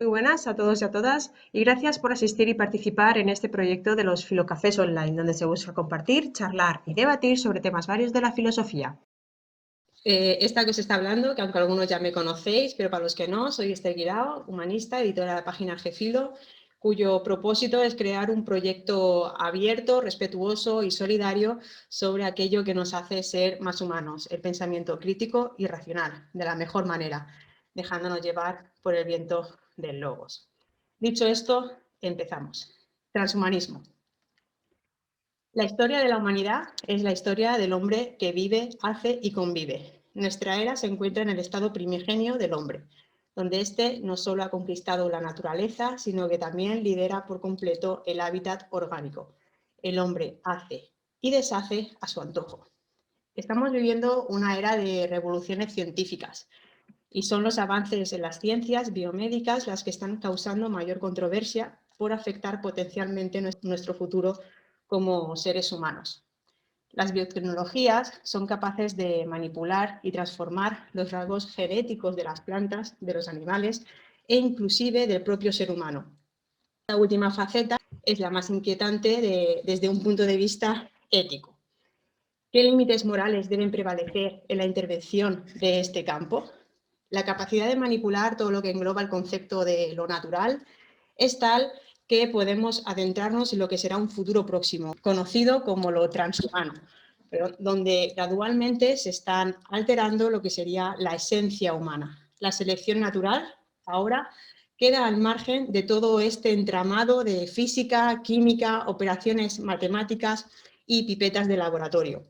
Muy buenas a todos y a todas y gracias por asistir y participar en este proyecto de los Filocafés Online, donde se busca compartir, charlar y debatir sobre temas varios de la filosofía. Esta que os está hablando, que aunque algunos ya me conocéis, pero para los que no, soy Esther Guirao, humanista, editora de la página Gefilo, cuyo propósito es crear un proyecto abierto, respetuoso y solidario sobre aquello que nos hace ser más humanos, el pensamiento crítico y racional, de la mejor manera, dejándonos llevar por el viento del logos. Dicho esto, empezamos. Transhumanismo. La historia de la humanidad es la historia del hombre que vive, hace y convive. Nuestra era se encuentra en el estado primigenio del hombre, donde éste no solo ha conquistado la naturaleza, sino que también lidera por completo el hábitat orgánico. El hombre hace y deshace a su antojo. Estamos viviendo una era de revoluciones científicas y son los avances en las ciencias biomédicas las que están causando mayor controversia por afectar potencialmente nuestro futuro como seres humanos. Las biotecnologías son capaces de manipular y transformar los rasgos genéticos de las plantas, de los animales e inclusive del propio ser humano. La última faceta es la más inquietante desde un punto de vista ético. ¿Qué límites morales deben prevalecer en la intervención de este campo? La capacidad de manipular todo lo que engloba el concepto de lo natural es tal que podemos adentrarnos en lo que será un futuro próximo, conocido como lo transhumano, pero donde gradualmente se están alterando lo que sería la esencia humana. La selección natural ahora queda al margen de todo este entramado de física, química, operaciones matemáticas y pipetas de laboratorio.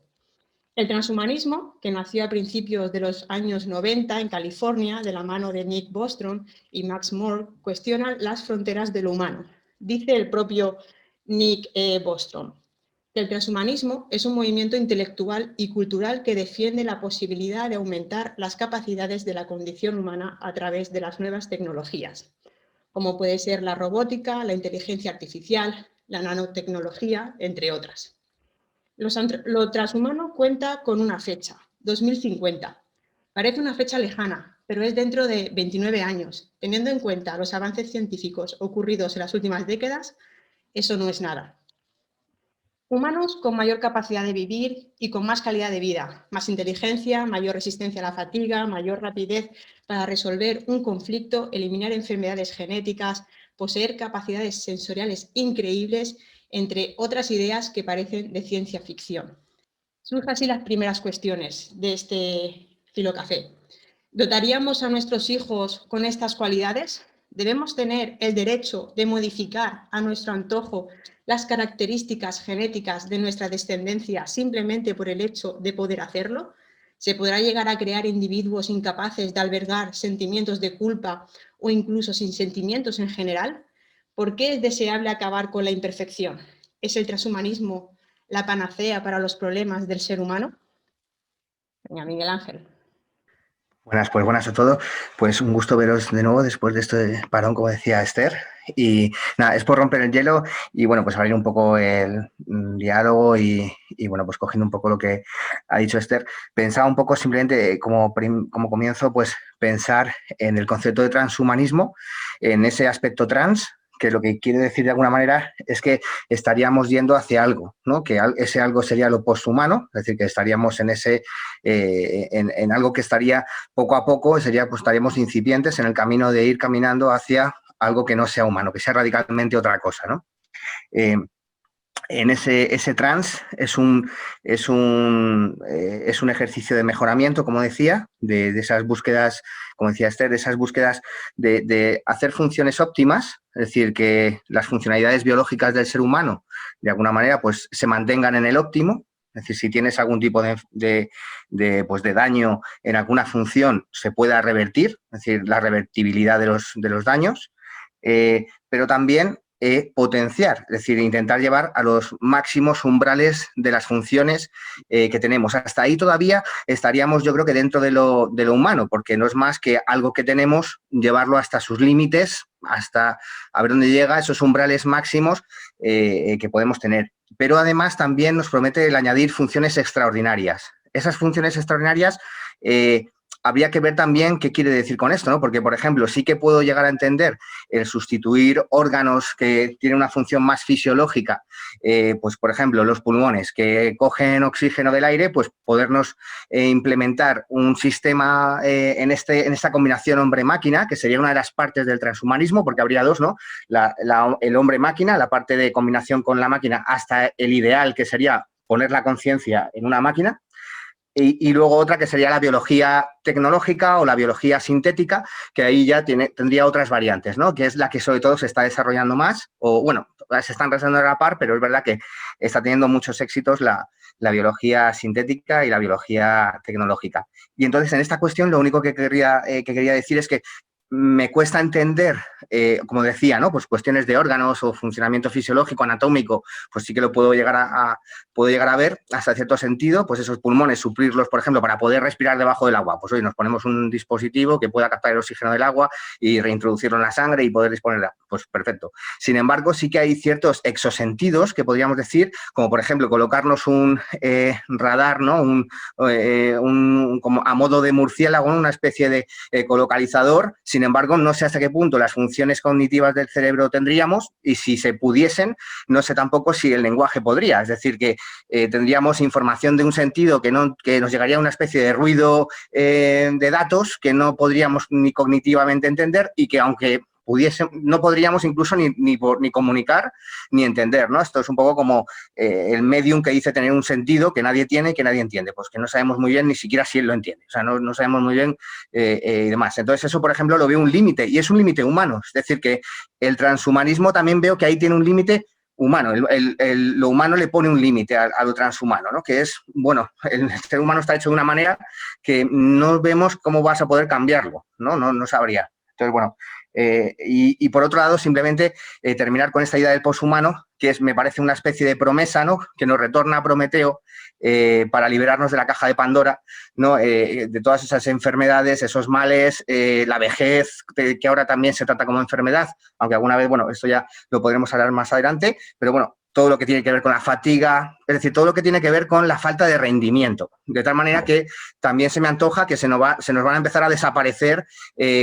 El transhumanismo, que nació a principios de los años 90 en California, de la mano de Nick Bostrom y Max More, cuestiona las fronteras de lo humano. Dice el propio Nick Bostrom que el transhumanismo es un movimiento intelectual y cultural que defiende la posibilidad de aumentar las capacidades de la condición humana a través de las nuevas tecnologías, como puede ser la robótica, la inteligencia artificial, la nanotecnología, entre otras. Lo transhumano cuenta con una fecha, 2050. Parece una fecha lejana, pero es dentro de 29 años. Teniendo en cuenta los avances científicos ocurridos en las últimas décadas, eso no es nada. Humanos con mayor capacidad de vivir y con más calidad de vida, más inteligencia, mayor resistencia a la fatiga, mayor rapidez para resolver un conflicto, eliminar enfermedades genéticas, poseer capacidades sensoriales increíbles, entre otras ideas que parecen de ciencia ficción. Surgen así las primeras cuestiones de este filocafé. ¿Dotaríamos a nuestros hijos con estas cualidades? ¿Debemos tener el derecho de modificar a nuestro antojo las características genéticas de nuestra descendencia simplemente por el hecho de poder hacerlo? ¿Se podrá llegar a crear individuos incapaces de albergar sentimientos de culpa o incluso sin sentimientos en general? ¿Por qué es deseable acabar con la imperfección? ¿Es el transhumanismo la panacea para los problemas del ser humano? Doña Miguel Ángel. Buenas, pues buenas a todos. Pues un gusto veros de nuevo después de este parón, como decía Esther. Y nada, es por romper el hielo y bueno, pues abrir un poco el diálogo y bueno, pues cogiendo un poco lo que ha dicho Esther, pensaba un poco simplemente como comienzo, pues pensar en el concepto de transhumanismo, en ese aspecto trans, que lo que quiere decir de alguna manera es que estaríamos yendo hacia algo, ¿no? Que ese algo sería lo poshumano, es decir, que estaríamos en ese, en algo que estaría poco a poco, sería, pues estaríamos incipientes en el camino de ir caminando hacia algo que no sea humano, que sea radicalmente otra cosa, ¿no? En ese trans es un ejercicio de mejoramiento, como decía, de esas búsquedas, como decía Esther, de esas búsquedas de hacer funciones óptimas, es decir, que las funcionalidades biológicas del ser humano, de alguna manera, pues se mantengan en el óptimo. Es decir, si tienes algún tipo pues de daño en alguna función, se pueda revertir, es decir, la revertibilidad de los daños, pero también potenciar, es decir, intentar llevar a los máximos umbrales de las funciones que tenemos. Hasta ahí todavía estaríamos, yo creo que dentro de lo humano, porque no es más que algo que tenemos, llevarlo hasta sus límites, hasta a ver dónde llega esos umbrales máximos que podemos tener. Pero además también nos promete el añadir funciones extraordinarias. Esas funciones extraordinarias habría que ver también qué quiere decir con esto, ¿no? Porque, por ejemplo, sí que puedo llegar a entender el sustituir órganos que tienen una función más fisiológica, pues, por ejemplo, los pulmones que cogen oxígeno del aire, pues podernos implementar un sistema en esta combinación hombre-máquina, que sería una de las partes del transhumanismo, porque habría dos, ¿no? El hombre-máquina, la parte de combinación con la máquina, hasta el ideal, que sería poner la conciencia en una máquina. Y luego otra que sería la biología tecnológica o la biología sintética, que ahí ya tendría otras variantes, ¿no? Que es la que sobre todo se está desarrollando más, o bueno, se están desarrollando a la par, pero es verdad que está teniendo muchos éxitos la biología sintética y la biología tecnológica. Y entonces en esta cuestión lo único que quería decir es que me cuesta entender, como decía, ¿no? Pues cuestiones de órganos o funcionamiento fisiológico, anatómico, pues sí que lo puedo llegar a ver hasta cierto sentido, pues esos pulmones, suplirlos, por ejemplo, para poder respirar debajo del agua. Pues hoy nos ponemos un dispositivo que pueda captar el oxígeno del agua y reintroducirlo en la sangre y poder disponerla. Pues perfecto. Sin embargo, sí que hay ciertos exosentidos que podríamos decir, como por ejemplo colocarnos un radar, ¿no? Como a modo de murciélago, una especie de ecolocalizador. Sin embargo, no sé hasta qué punto las funciones cognitivas del cerebro tendríamos, y si se pudiesen, no sé tampoco si el lenguaje podría. Es decir, que tendríamos información de un sentido que nos llegaría a una especie de ruido de datos que no podríamos ni cognitivamente entender, y que aunque no podríamos incluso ni comunicar ni entender, ¿no? Esto es un poco como el medium que dice tener un sentido que nadie tiene y que nadie entiende, pues que no sabemos muy bien ni siquiera si él lo entiende, o sea, no sabemos muy bien y demás. Entonces eso, por ejemplo, lo veo un límite, y es un límite humano, es decir, que el transhumanismo también veo que ahí tiene un límite humano, lo humano le pone un límite a lo transhumano, ¿no? Que es, bueno, el ser humano está hecho de una manera que no vemos cómo vas a poder cambiarlo, no sabría. Entonces, bueno, y por otro lado, simplemente terminar con esta idea del poshumano, que me parece una especie de promesa, ¿no? Que nos retorna a Prometeo para liberarnos de la caja de Pandora, ¿no? De todas esas enfermedades, esos males, la vejez, que ahora también se trata como enfermedad, aunque alguna vez, bueno, esto ya lo podremos hablar más adelante, pero bueno, todo lo que tiene que ver con la fatiga, es decir, todo lo que tiene que ver con la falta de rendimiento. De tal manera que también se me antoja que se nos van a empezar a desaparecer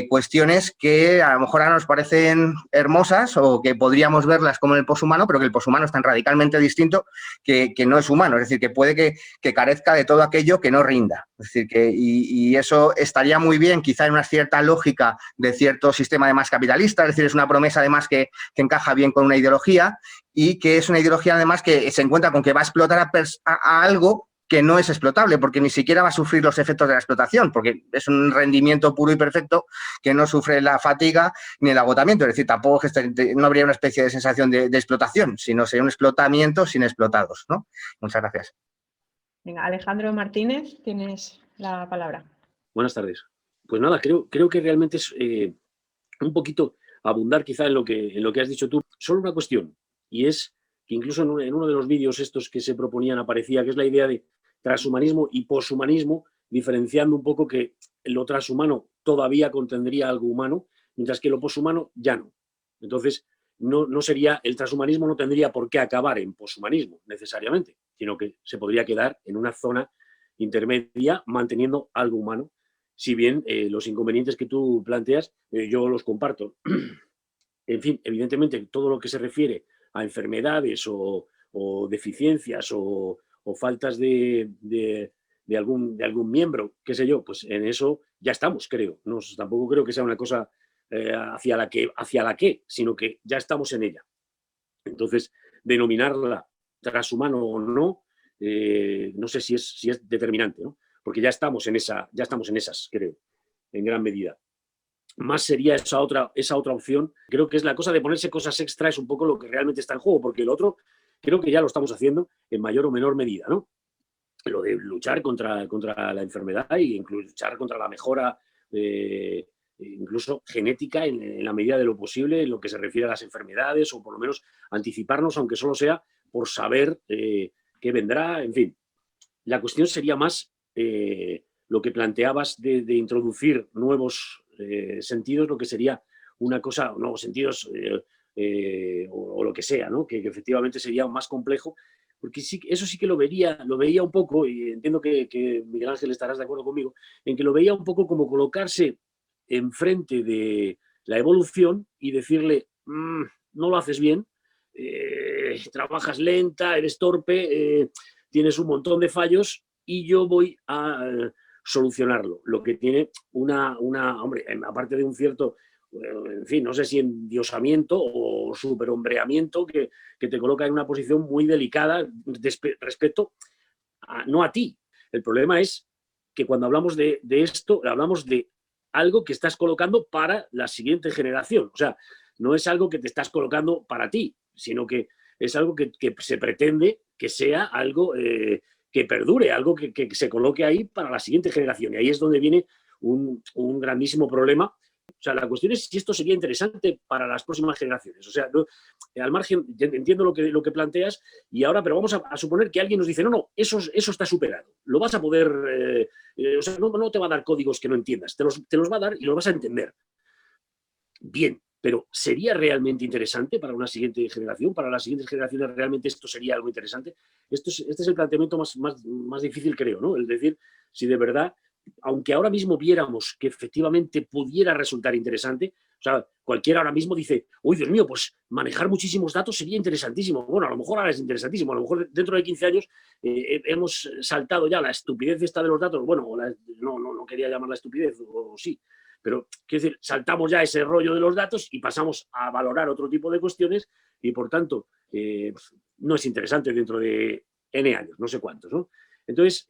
cuestiones que a lo mejor ahora nos parecen hermosas o que podríamos verlas como en el poshumano, pero que el poshumano es tan radicalmente distinto que no es humano. Es decir, que puede que carezca de todo aquello que no rinda. Es decir, y eso estaría muy bien, quizá en una cierta lógica de cierto sistema además capitalista, es decir, es una promesa además que encaja bien con una ideología, y que es una ideología además que se encuentra con que va a explotar a algo que no es explotable, porque ni siquiera va a sufrir los efectos de la explotación, porque es un rendimiento puro y perfecto que no sufre la fatiga ni el agotamiento. Es decir, tampoco no habría una especie de sensación de explotación, sino sería un explotamiento sin explotados, ¿no? Muchas gracias. Venga, Alejandro Martínez, tienes la palabra. Buenas tardes. Pues nada, creo que realmente es un poquito abundar quizá en lo que has dicho tú. Solo una cuestión, y es que incluso en uno de los vídeos estos que se proponían aparecía, que es la idea de transhumanismo y poshumanismo, diferenciando un poco que lo transhumano todavía contendría algo humano, mientras que lo poshumano ya no. Entonces, no sería, el transhumanismo no tendría por qué acabar en poshumanismo necesariamente, sino que se podría quedar en una zona intermedia manteniendo algo humano. Si bien los inconvenientes que tú planteas, yo los comparto. En fin, evidentemente, todo lo que se refiere a enfermedades o deficiencias o faltas de algún miembro, qué sé yo, pues en eso ya estamos, creo. Tampoco creo que sea una cosa hacia la que, sino que ya estamos en ella. Entonces, denominarla transhumano o no, no sé si es determinante, ¿no? Porque ya estamos en esas, creo, en gran medida. Más sería esa otra opción. Creo que es la cosa de ponerse cosas extra, es un poco lo que realmente está en juego, porque el otro creo que ya lo estamos haciendo en mayor o menor medida, ¿no? Lo de luchar contra la enfermedad y luchar contra la mejora incluso genética en la medida de lo posible en lo que se refiere a las enfermedades, o por lo menos anticiparnos, aunque solo sea por saber qué vendrá, en fin. La cuestión sería más lo que planteabas de introducir nuevos sentidos, lo que sería una cosa, nuevos sentidos o lo que sea, ¿no? Que efectivamente sería más complejo, porque sí, eso sí que lo veía un poco, y entiendo que Miguel Ángel estarás de acuerdo conmigo, en que lo veía un poco como colocarse enfrente de la evolución y decirle, no lo haces bien, trabajas lenta, eres torpe, tienes un montón de fallos y yo voy a solucionarlo. Lo que tiene hombre, aparte de un cierto, en fin, no sé si endiosamiento o superhombreamiento que te coloca en una posición muy delicada respecto no a ti. El problema es que cuando hablamos de esto, hablamos de algo que estás colocando para la siguiente generación. O sea, no es algo que te estás colocando para ti, sino que es algo que se pretende que sea algo que perdure, algo que se coloque ahí para la siguiente generación. Y ahí es donde viene un grandísimo problema. O sea, la cuestión es si esto sería interesante para las próximas generaciones. O sea, no, al margen, entiendo lo que planteas, y ahora, pero vamos a suponer que alguien nos dice, no, eso está superado. Lo vas a poder, o sea, no te va a dar códigos que no entiendas, te los va a dar y los vas a entender. Bien, pero ¿sería realmente interesante para una siguiente generación? ¿Para las siguientes generaciones realmente esto sería algo interesante? Este es el planteamiento más difícil, creo, ¿no? Es decir, si de verdad, aunque ahora mismo viéramos que efectivamente pudiera resultar interesante, o sea, cualquiera ahora mismo dice, uy, Dios mío, pues manejar muchísimos datos sería interesantísimo. Bueno, a lo mejor ahora es interesantísimo, a lo mejor dentro de 15 años hemos saltado ya la estupidez esta de los datos, bueno, no quería llamarla estupidez, o sí, pero quiero decir, saltamos ya ese rollo de los datos y pasamos a valorar otro tipo de cuestiones y, por tanto, no es interesante dentro de N años, no sé cuántos, ¿no? Entonces,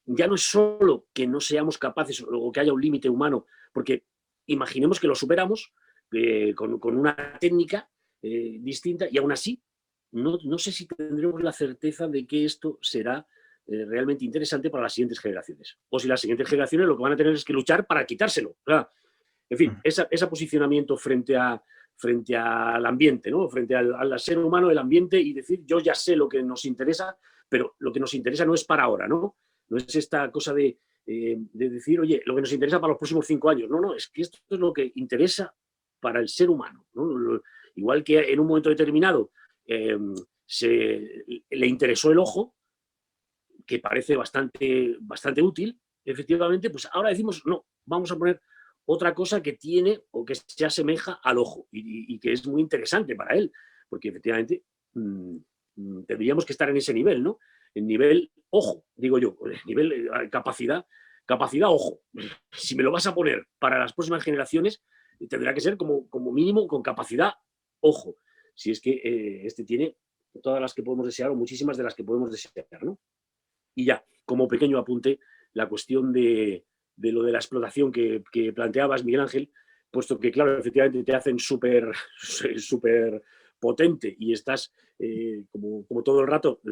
ya no es solo que no seamos capaces o que haya un límite humano, porque imaginemos que lo superamos con una técnica distinta y aún así no sé si tendremos la certeza de que esto será realmente interesante para las siguientes generaciones. O si las siguientes generaciones lo que van a tener es que luchar para quitárselo. O sea, en fin, ese posicionamiento frente al ambiente, ¿no? Frente al ser humano, el ambiente, y decir, yo ya sé lo que nos interesa, pero lo que nos interesa no es para ahora, ¿no? No es esta cosa de decir, oye, lo que nos interesa para los próximos 5 años. No, es que esto es lo que interesa para el ser humano, ¿no? Igual que en un momento determinado le interesó el ojo, que parece bastante útil, efectivamente, pues ahora decimos, no, vamos a poner otra cosa que tiene o que se asemeja al ojo y que es muy interesante para él, porque efectivamente tendríamos que estar en ese nivel, ¿no? En nivel ojo, digo yo, nivel capacidad ojo. Si me lo vas a poner para las próximas generaciones, tendrá que ser como mínimo con capacidad ojo, si es que este tiene todas las que podemos desear o muchísimas de las que podemos desear, ¿no? Y ya, como pequeño apunte, la cuestión de lo de la explotación que planteabas, Miguel Ángel, puesto que, claro, efectivamente te hacen súper potente y estás como todo el rato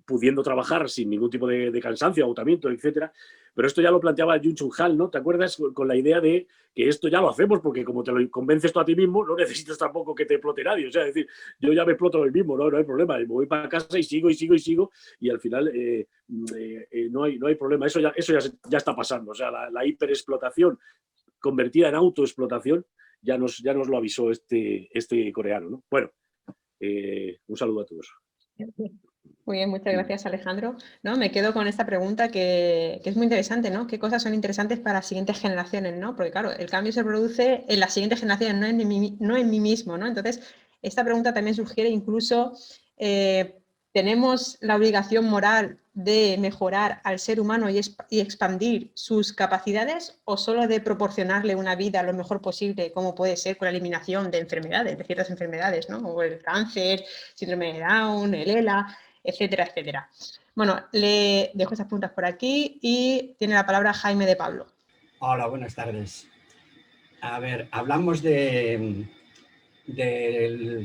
pudiendo trabajar sin ningún tipo de cansancio, agotamiento, etcétera. Pero esto ya lo planteaba Byung-Chul Han, ¿no? ¿Te acuerdas? Con la idea de que esto ya lo hacemos porque como te lo convences tú a ti mismo, no necesitas tampoco que te explote nadie. O sea, es decir, yo ya me exploto a mí mismo, no hay problema. Me voy para casa y sigo y al final no hay problema. Eso ya está pasando. O sea, la hiperexplotación convertida en autoexplotación ya nos lo avisó este coreano, ¿no? Bueno, un saludo a todos. Muy bien, muchas gracias, Alejandro. ¿No? Me quedo con esta pregunta que es muy interesante, ¿no? ¿Qué cosas son interesantes para las siguientes generaciones, ¿no? Porque, claro, el cambio se produce en las siguientes generaciones, no en mí mismo, ¿no? Entonces, esta pregunta también sugiere incluso, ¿tenemos la obligación moral de mejorar al ser humano y expandir sus capacidades o solo de proporcionarle una vida lo mejor posible, como puede ser con la eliminación de enfermedades, de ciertas enfermedades, ¿no? O el cáncer, síndrome de Down, el ELA, etcétera, etcétera. Bueno, le dejo esas preguntas por aquí y tiene la palabra Jaime de Pablo. Hola, buenas tardes. A ver, hablamos del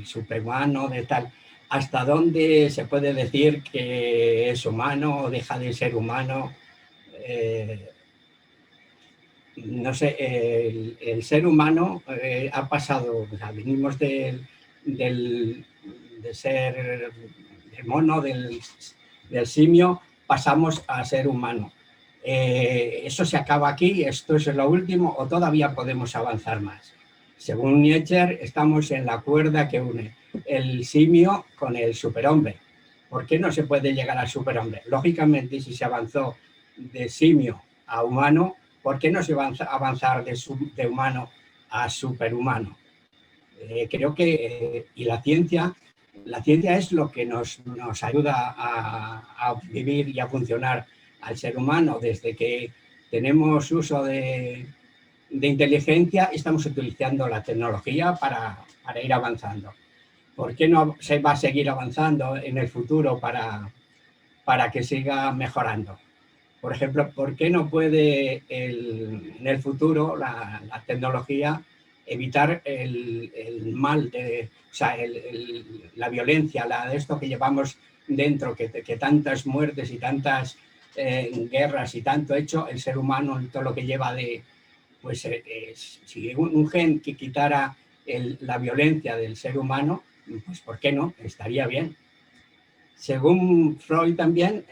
superhumano, de tal. ¿Hasta dónde se puede decir que es humano o deja de ser humano? No sé, el ser humano ha pasado, o sea, venimos de ser del mono, del simio, pasamos a ser humano. ¿Eso se acaba aquí? ¿Esto es lo último o todavía podemos avanzar más? Según Nietzsche, estamos en la cuerda que une el simio con el superhombre. ¿Por qué no se puede llegar al superhombre? Lógicamente, si se avanzó de simio a humano, ¿por qué no se va a avanzar de humano a superhumano? Creo que y la ciencia es lo que nos ayuda a vivir y a funcionar al ser humano. Desde que tenemos uso de inteligencia, estamos utilizando la tecnología para ir avanzando. ¿Por qué no se va a seguir avanzando en el futuro para que siga mejorando? Por ejemplo, ¿por qué no puede en el futuro la tecnología evitar el mal, o sea, la violencia, de esto que llevamos dentro, que tantas muertes y tantas guerras y tanto hecho el ser humano en todo lo que lleva de, pues si un gen que quitara la violencia del ser humano, pues ¿por qué no? Estaría bien. Según Freud también,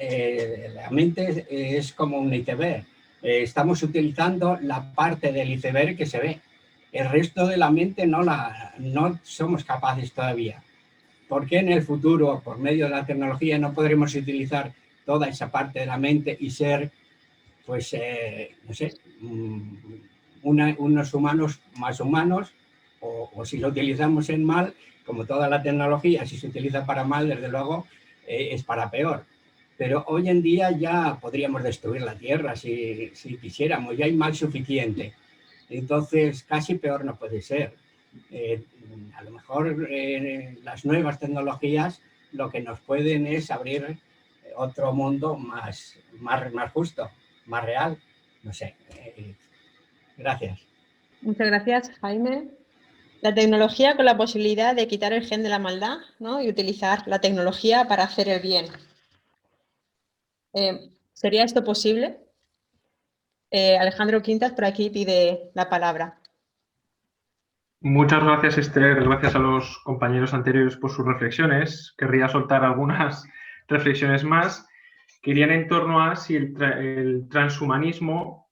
la mente es como un iceberg. Estamos utilizando la parte del iceberg que se ve. El resto de la mente no somos capaces todavía. ¿Por qué en el futuro, por medio de la tecnología, no podremos utilizar toda esa parte de la mente y ser, pues, no sé, unos humanos más humanos? O si lo utilizamos en mal, como toda la tecnología, si se utiliza para mal, desde luego, es para peor. Pero hoy en día ya podríamos destruir la Tierra si quisiéramos, ya hay mal suficiente. Entonces, casi peor no puede ser. A lo mejor las nuevas tecnologías lo que nos pueden es abrir otro mundo más justo, más real. No sé. Gracias. Muchas gracias, Jaime. La tecnología con la posibilidad de quitar el gen de la maldad, ¿no? Y utilizar la tecnología para hacer el bien. ¿Sería esto posible? Alejandro Quintas por aquí pide la palabra. Muchas gracias, Esther. Gracias a los compañeros anteriores por sus reflexiones. Querría soltar algunas reflexiones más que irían en torno a si el transhumanismo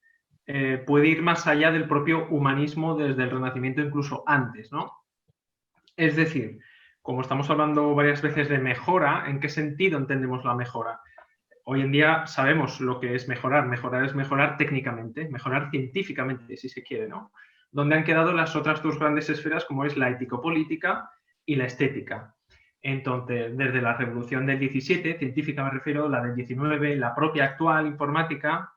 puede ir más allá del propio humanismo desde el Renacimiento, incluso antes, ¿no? Es decir, como estamos hablando varias veces de mejora, ¿en qué sentido entendemos la mejora? Hoy en día sabemos lo que es mejorar. Mejorar es mejorar técnicamente, mejorar científicamente, si se quiere, ¿no? Donde han quedado las otras dos grandes esferas, como es la ético-política y la estética. Entonces, desde la revolución del 17, científica me refiero, la del 19, la propia actual informática,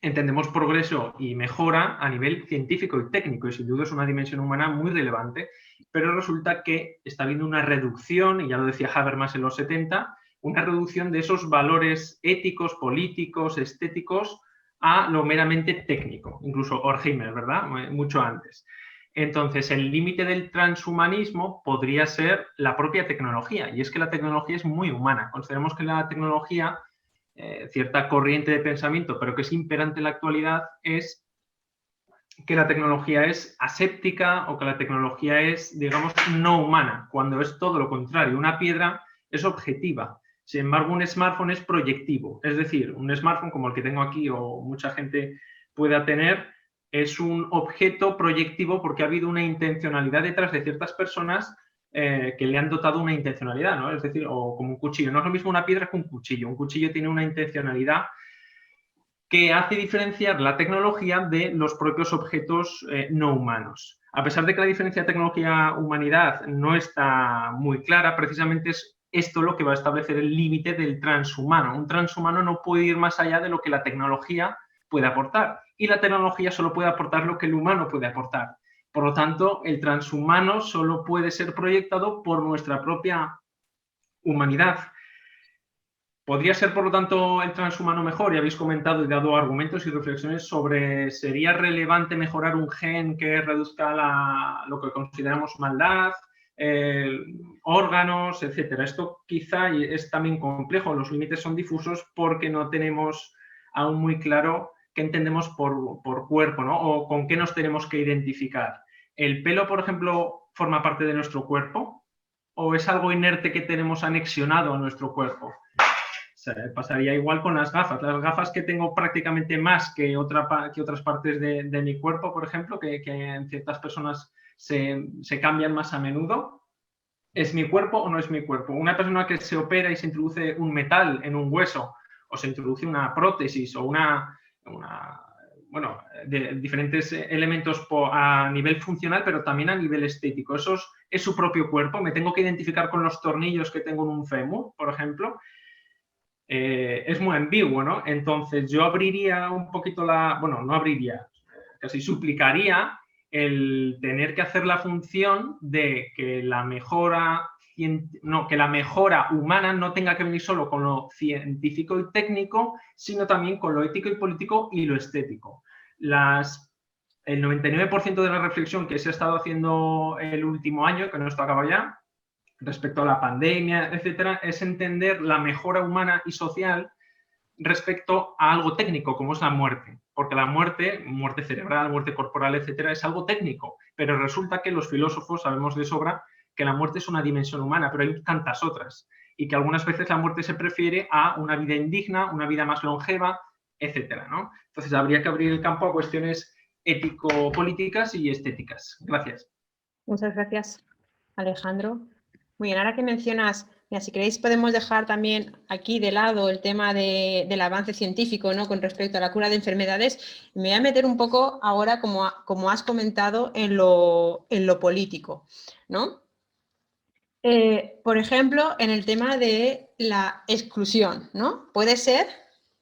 entendemos progreso y mejora a nivel científico y técnico, y sin duda es una dimensión humana muy relevante, pero resulta que está habiendo una reducción, y ya lo decía Habermas en los 70, una reducción de esos valores éticos, políticos, estéticos, a lo meramente técnico, incluso Horkheimer, ¿verdad? Mucho antes. Entonces, el límite del transhumanismo podría ser la propia tecnología, y es que la tecnología es muy humana. Consideramos que la tecnología, cierta corriente de pensamiento, pero que es imperante en la actualidad, es que la tecnología es aséptica o que la tecnología es, digamos, no humana, cuando es todo lo contrario. Una piedra es objetiva. Sin embargo, un smartphone es proyectivo. Es decir, un smartphone como el que tengo aquí o mucha gente pueda tener es un objeto proyectivo porque ha habido una intencionalidad detrás de ciertas personas que le han dotado una intencionalidad, ¿no? Es decir, o como un cuchillo. No es lo mismo una piedra que un cuchillo. Un cuchillo tiene una intencionalidad que hace diferenciar la tecnología de los propios objetos no humanos. A pesar de que la diferencia tecnología-humanidad no está muy clara, precisamente es esto lo que va a establecer el límite del transhumano. Un transhumano no puede ir más allá de lo que la tecnología puede aportar, y la tecnología solo puede aportar lo que el humano puede aportar. Por lo tanto, el transhumano solo puede ser proyectado por nuestra propia humanidad. ¿Podría ser, por lo tanto, el transhumano mejor? Y habéis comentado y dado argumentos y reflexiones sobre ¿sería relevante mejorar un gen que reduzca lo que consideramos maldad, órganos, etcétera? Esto quizá es también complejo, los límites son difusos porque no tenemos aún muy claro qué entendemos por cuerpo, ¿no? O con qué nos tenemos que identificar. ¿El pelo, por ejemplo, forma parte de nuestro cuerpo? ¿O es algo inerte que tenemos anexionado a nuestro cuerpo? Pasaría igual con las gafas. Las gafas que tengo prácticamente más que otras partes de mi cuerpo, por ejemplo, que en ciertas personas se cambian más a menudo. ¿Es mi cuerpo o no es mi cuerpo? Una persona que se opera y se introduce un metal en un hueso, o se introduce una prótesis o bueno, de diferentes elementos a nivel funcional, pero también a nivel estético. ¿Eso es su propio cuerpo? ¿Me tengo que identificar con los tornillos que tengo en un fémur, por ejemplo? Es muy ambiguo, ¿no? Entonces yo abriría un poquito bueno, no abriría, casi suplicaría el tener que hacer la función de que la mejora humana no tenga que venir solo con lo científico y técnico, sino también con lo ético y político y lo estético. El 99% de la reflexión que se ha estado haciendo el último año, que no está acabado ya, respecto a la pandemia, etcétera, es entender la mejora humana y social respecto a algo técnico, como es la muerte. Porque la muerte cerebral, muerte corporal, etcétera, es algo técnico. Pero resulta que los filósofos sabemos de sobra que la muerte es una dimensión humana, pero hay tantas otras. Y que algunas veces la muerte se prefiere a una vida indigna, una vida más longeva, etcétera, ¿no? Entonces habría que abrir el campo a cuestiones ético-políticas y estéticas. Gracias. Muchas gracias, Alejandro. Muy bien, ahora que mencionas, mira, si queréis podemos dejar también aquí de lado el tema del avance científico, ¿no?, con respecto a la cura de enfermedades. Me voy a meter un poco ahora, como has comentado, en lo político, ¿no? Por ejemplo, en el tema de la exclusión, ¿no? Puede ser,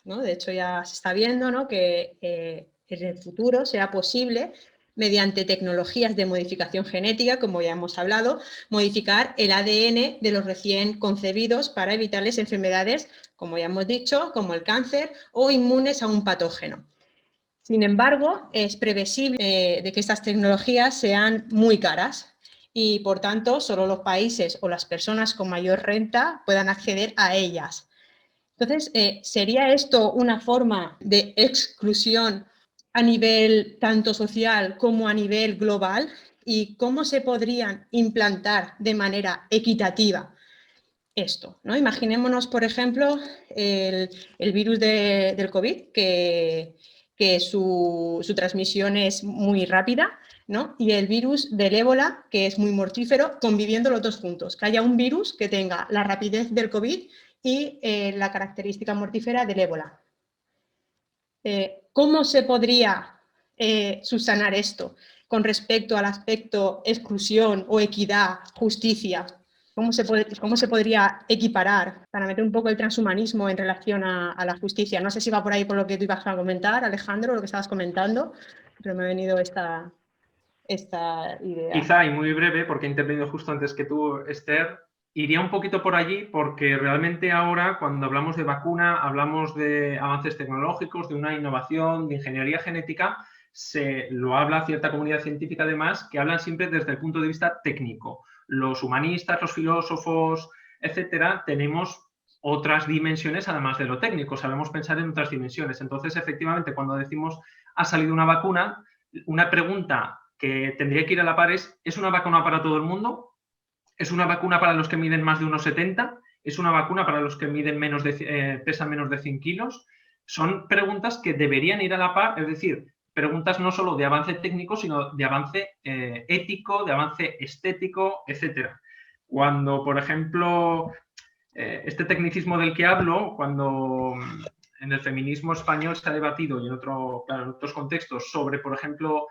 ¿no?, de hecho ya se está viendo, ¿no?, que en el futuro sea posible, mediante tecnologías de modificación genética, como ya hemos hablado, modificar el ADN de los recién concebidos para evitarles enfermedades, como ya hemos dicho, como el cáncer o inmunes a un patógeno. Sin embargo, es previsible de que estas tecnologías sean muy caras y, por tanto, solo los países o las personas con mayor renta puedan acceder a ellas. Entonces, ¿sería esto una forma de exclusión a nivel tanto social como a nivel global? ¿Y cómo se podrían implantar de manera equitativa esto, ¿no? Imaginémonos, por ejemplo, el virus del COVID, que su transmisión es muy rápida, ¿no?, y el virus del ébola, que es muy mortífero, conviviendo los dos juntos. Que haya un virus que tenga la rapidez del COVID y la característica mortífera del ébola. ¿Cómo se podría subsanar esto con respecto al aspecto exclusión o equidad, justicia? ¿Cómo se podría equiparar para meter un poco el transhumanismo en relación a la justicia? No sé si va por ahí por lo que tú ibas a comentar, Alejandro, lo que estabas comentando, pero me ha venido esta idea. Quizá, y muy breve, porque he intervenido justo antes que tú, Esther, iría un poquito por allí porque realmente ahora, cuando hablamos de vacuna, hablamos de avances tecnológicos, de una innovación, de ingeniería genética, se lo habla cierta comunidad científica además, que hablan siempre desde el punto de vista técnico. Los humanistas, los filósofos, etcétera, tenemos otras dimensiones además de lo técnico, sabemos pensar en otras dimensiones. Entonces, efectivamente, cuando decimos ha salido una vacuna, una pregunta que tendría que ir a la par ¿es una vacuna para todo el mundo? ¿Es una vacuna para los que miden más de 1,70? ¿Es una vacuna para los que miden pesan menos de 100 kilos? Son preguntas que deberían ir a la par, es decir, preguntas no solo de avance técnico, sino de avance ético, de avance estético, etcétera. Cuando, por ejemplo, este tecnicismo del que hablo, cuando en el feminismo español se ha debatido y en otros contextos sobre, por ejemplo,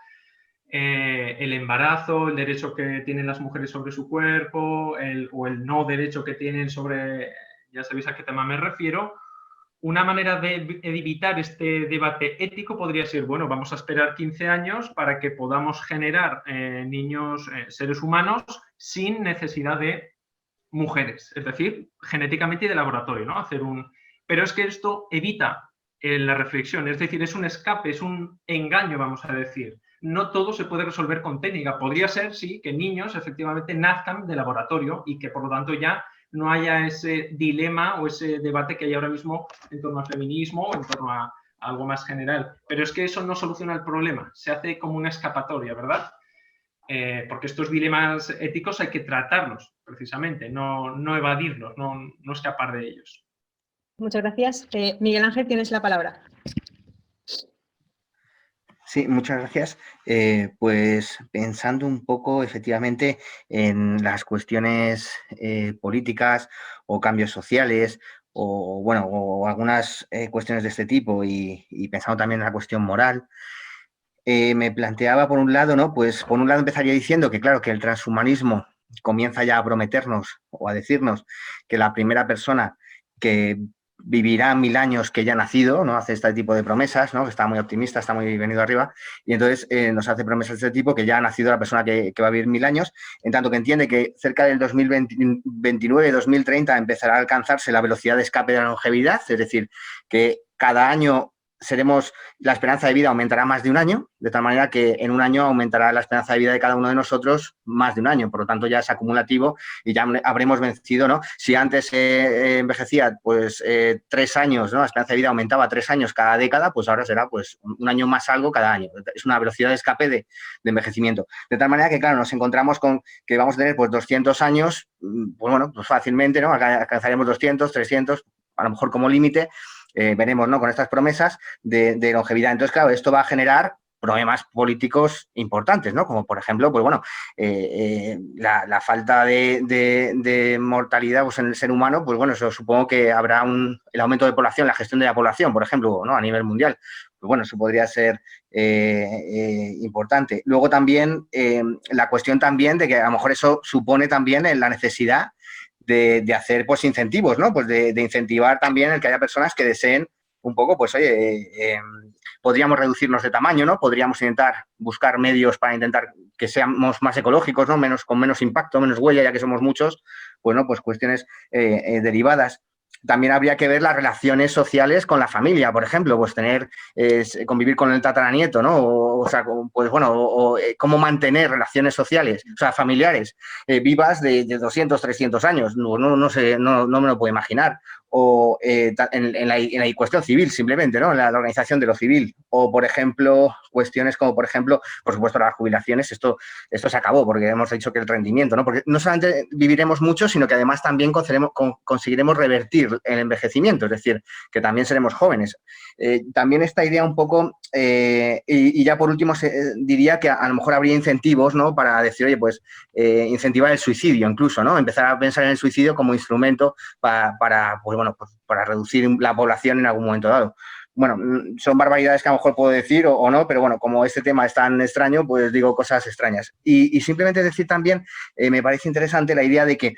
el embarazo, el derecho que tienen las mujeres sobre su cuerpo, o el no derecho que tienen sobre, ya sabéis a qué tema me refiero, una manera de evitar este debate ético podría ser, bueno, vamos a esperar 15 años para que podamos generar niños, seres humanos, sin necesidad de mujeres, es decir, genéticamente y de laboratorio, ¿no? Pero es que esto evita la reflexión, es decir, es un escape, es un engaño, vamos a decir. No todo se puede resolver con técnica. Podría ser, sí, que niños efectivamente nazcan de laboratorio y que por lo tanto ya no haya ese dilema o ese debate que hay ahora mismo en torno al feminismo o en torno a algo más general. Pero es que eso no soluciona el problema, se hace como una escapatoria, ¿verdad? Porque estos dilemas éticos hay que tratarlos, precisamente, no evadirlos, no escapar de ellos. Muchas gracias. Miguel Ángel, tienes la palabra. Sí, muchas gracias. Pues pensando un poco efectivamente en las cuestiones políticas o cambios sociales o, bueno, o algunas cuestiones de este tipo y pensando también en la cuestión moral, me planteaba por un lado, ¿no? Pues por un lado empezaría diciendo que claro, que el transhumanismo comienza ya a prometernos o a decirnos que la primera persona que vivirá 1000 años que ya ha nacido, ¿no? Hace este tipo de promesas, ¿no? Que está muy optimista, está muy venido arriba, y entonces nos hace promesas de este tipo que ya ha nacido la persona que va a vivir 1000 años, en tanto que entiende que cerca del 2029, 2030 empezará a alcanzarse la velocidad de escape de la longevidad, es decir, que cada año la esperanza de vida aumentará más de un año, de tal manera que en un año aumentará la esperanza de vida de cada uno de nosotros más de un año, por lo tanto ya es acumulativo y ya habremos vencido, ¿no? Si antes envejecía pues 3 años, ¿no? La esperanza de vida aumentaba 3 años cada década, pues ahora será pues un año más algo cada año. Es una velocidad de escape de envejecimiento. De tal manera que, claro, nos encontramos con que vamos a tener pues 200 años, pues bueno, pues fácilmente, ¿no? Alcanzaremos 200, 300, a lo mejor como límite, veremos, ¿no? Con estas promesas de longevidad. Entonces, claro, esto va a generar problemas políticos importantes, ¿no? Como, por ejemplo, pues bueno, la falta de mortalidad pues, en el ser humano, pues bueno, eso supongo que habrá el aumento de población, la gestión de la población, por ejemplo, ¿no? A nivel mundial. Pues bueno, eso podría ser importante. Luego también la cuestión también de que a lo mejor eso supone también la necesidad de hacer pues incentivos, ¿no? Pues de incentivar también el que haya personas que deseen un poco, pues oye, podríamos reducirnos de tamaño, ¿no? Podríamos intentar buscar medios para intentar que seamos más ecológicos, ¿no? Con menos impacto, menos huella, ya que somos muchos, bueno, pues cuestiones derivadas. También habría que ver las relaciones sociales con la familia, por ejemplo, pues convivir con el tataranieto, ¿no? O sea, pues bueno, cómo mantener relaciones sociales, o sea, familiares, vivas de 200, 300 años, no sé, no me lo puedo imaginar. O en la cuestión civil, simplemente, ¿no? En la organización de lo civil. O, por ejemplo, cuestiones como, por ejemplo, por supuesto, las jubilaciones, esto se acabó, porque hemos dicho que el rendimiento, ¿no? Porque no solamente viviremos mucho, sino que además también conseguiremos revertir el envejecimiento, es decir, que también seremos jóvenes. También esta idea un poco, y ya por último diría que a lo mejor habría incentivos, ¿no? Para decir, oye, pues incentivar el suicidio incluso, ¿no? Empezar a pensar en el suicidio como instrumento para reducir la población en algún momento dado. Bueno, son barbaridades que a lo mejor puedo decir o no, pero bueno, como este tema es tan extraño, pues digo cosas extrañas. Y simplemente decir también, me parece interesante la idea de que,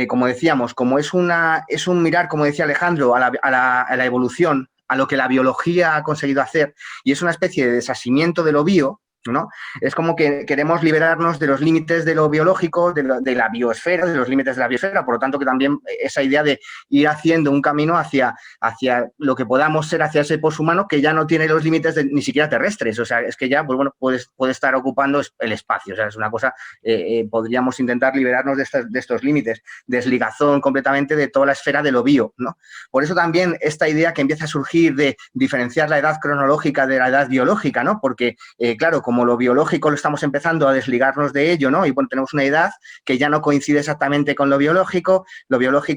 como decíamos, como es un mirar, como decía Alejandro, a la evolución, a lo que la biología ha conseguido hacer, y es una especie de desasimiento de lo bio, ¿no? Es como que queremos liberarnos de los límites de lo biológico, de la biosfera, de los límites de la biosfera, por lo tanto que también esa idea de ir haciendo un camino hacia lo que podamos ser, hacia ese poshumano que ya no tiene los límites ni siquiera terrestres, o sea, es que ya, pues bueno, puede estar ocupando el espacio, o sea, es una cosa, podríamos intentar liberarnos de estos límites, desligazón completamente de toda la esfera de lo bio, ¿no? Por eso también esta idea que empieza a surgir de diferenciar la edad cronológica de la edad biológica, ¿no? Porque, claro, como lo biológico lo estamos empezando a desligarnos de ello, ¿no? Y bueno, tenemos una edad que ya no coincide exactamente con lo biológico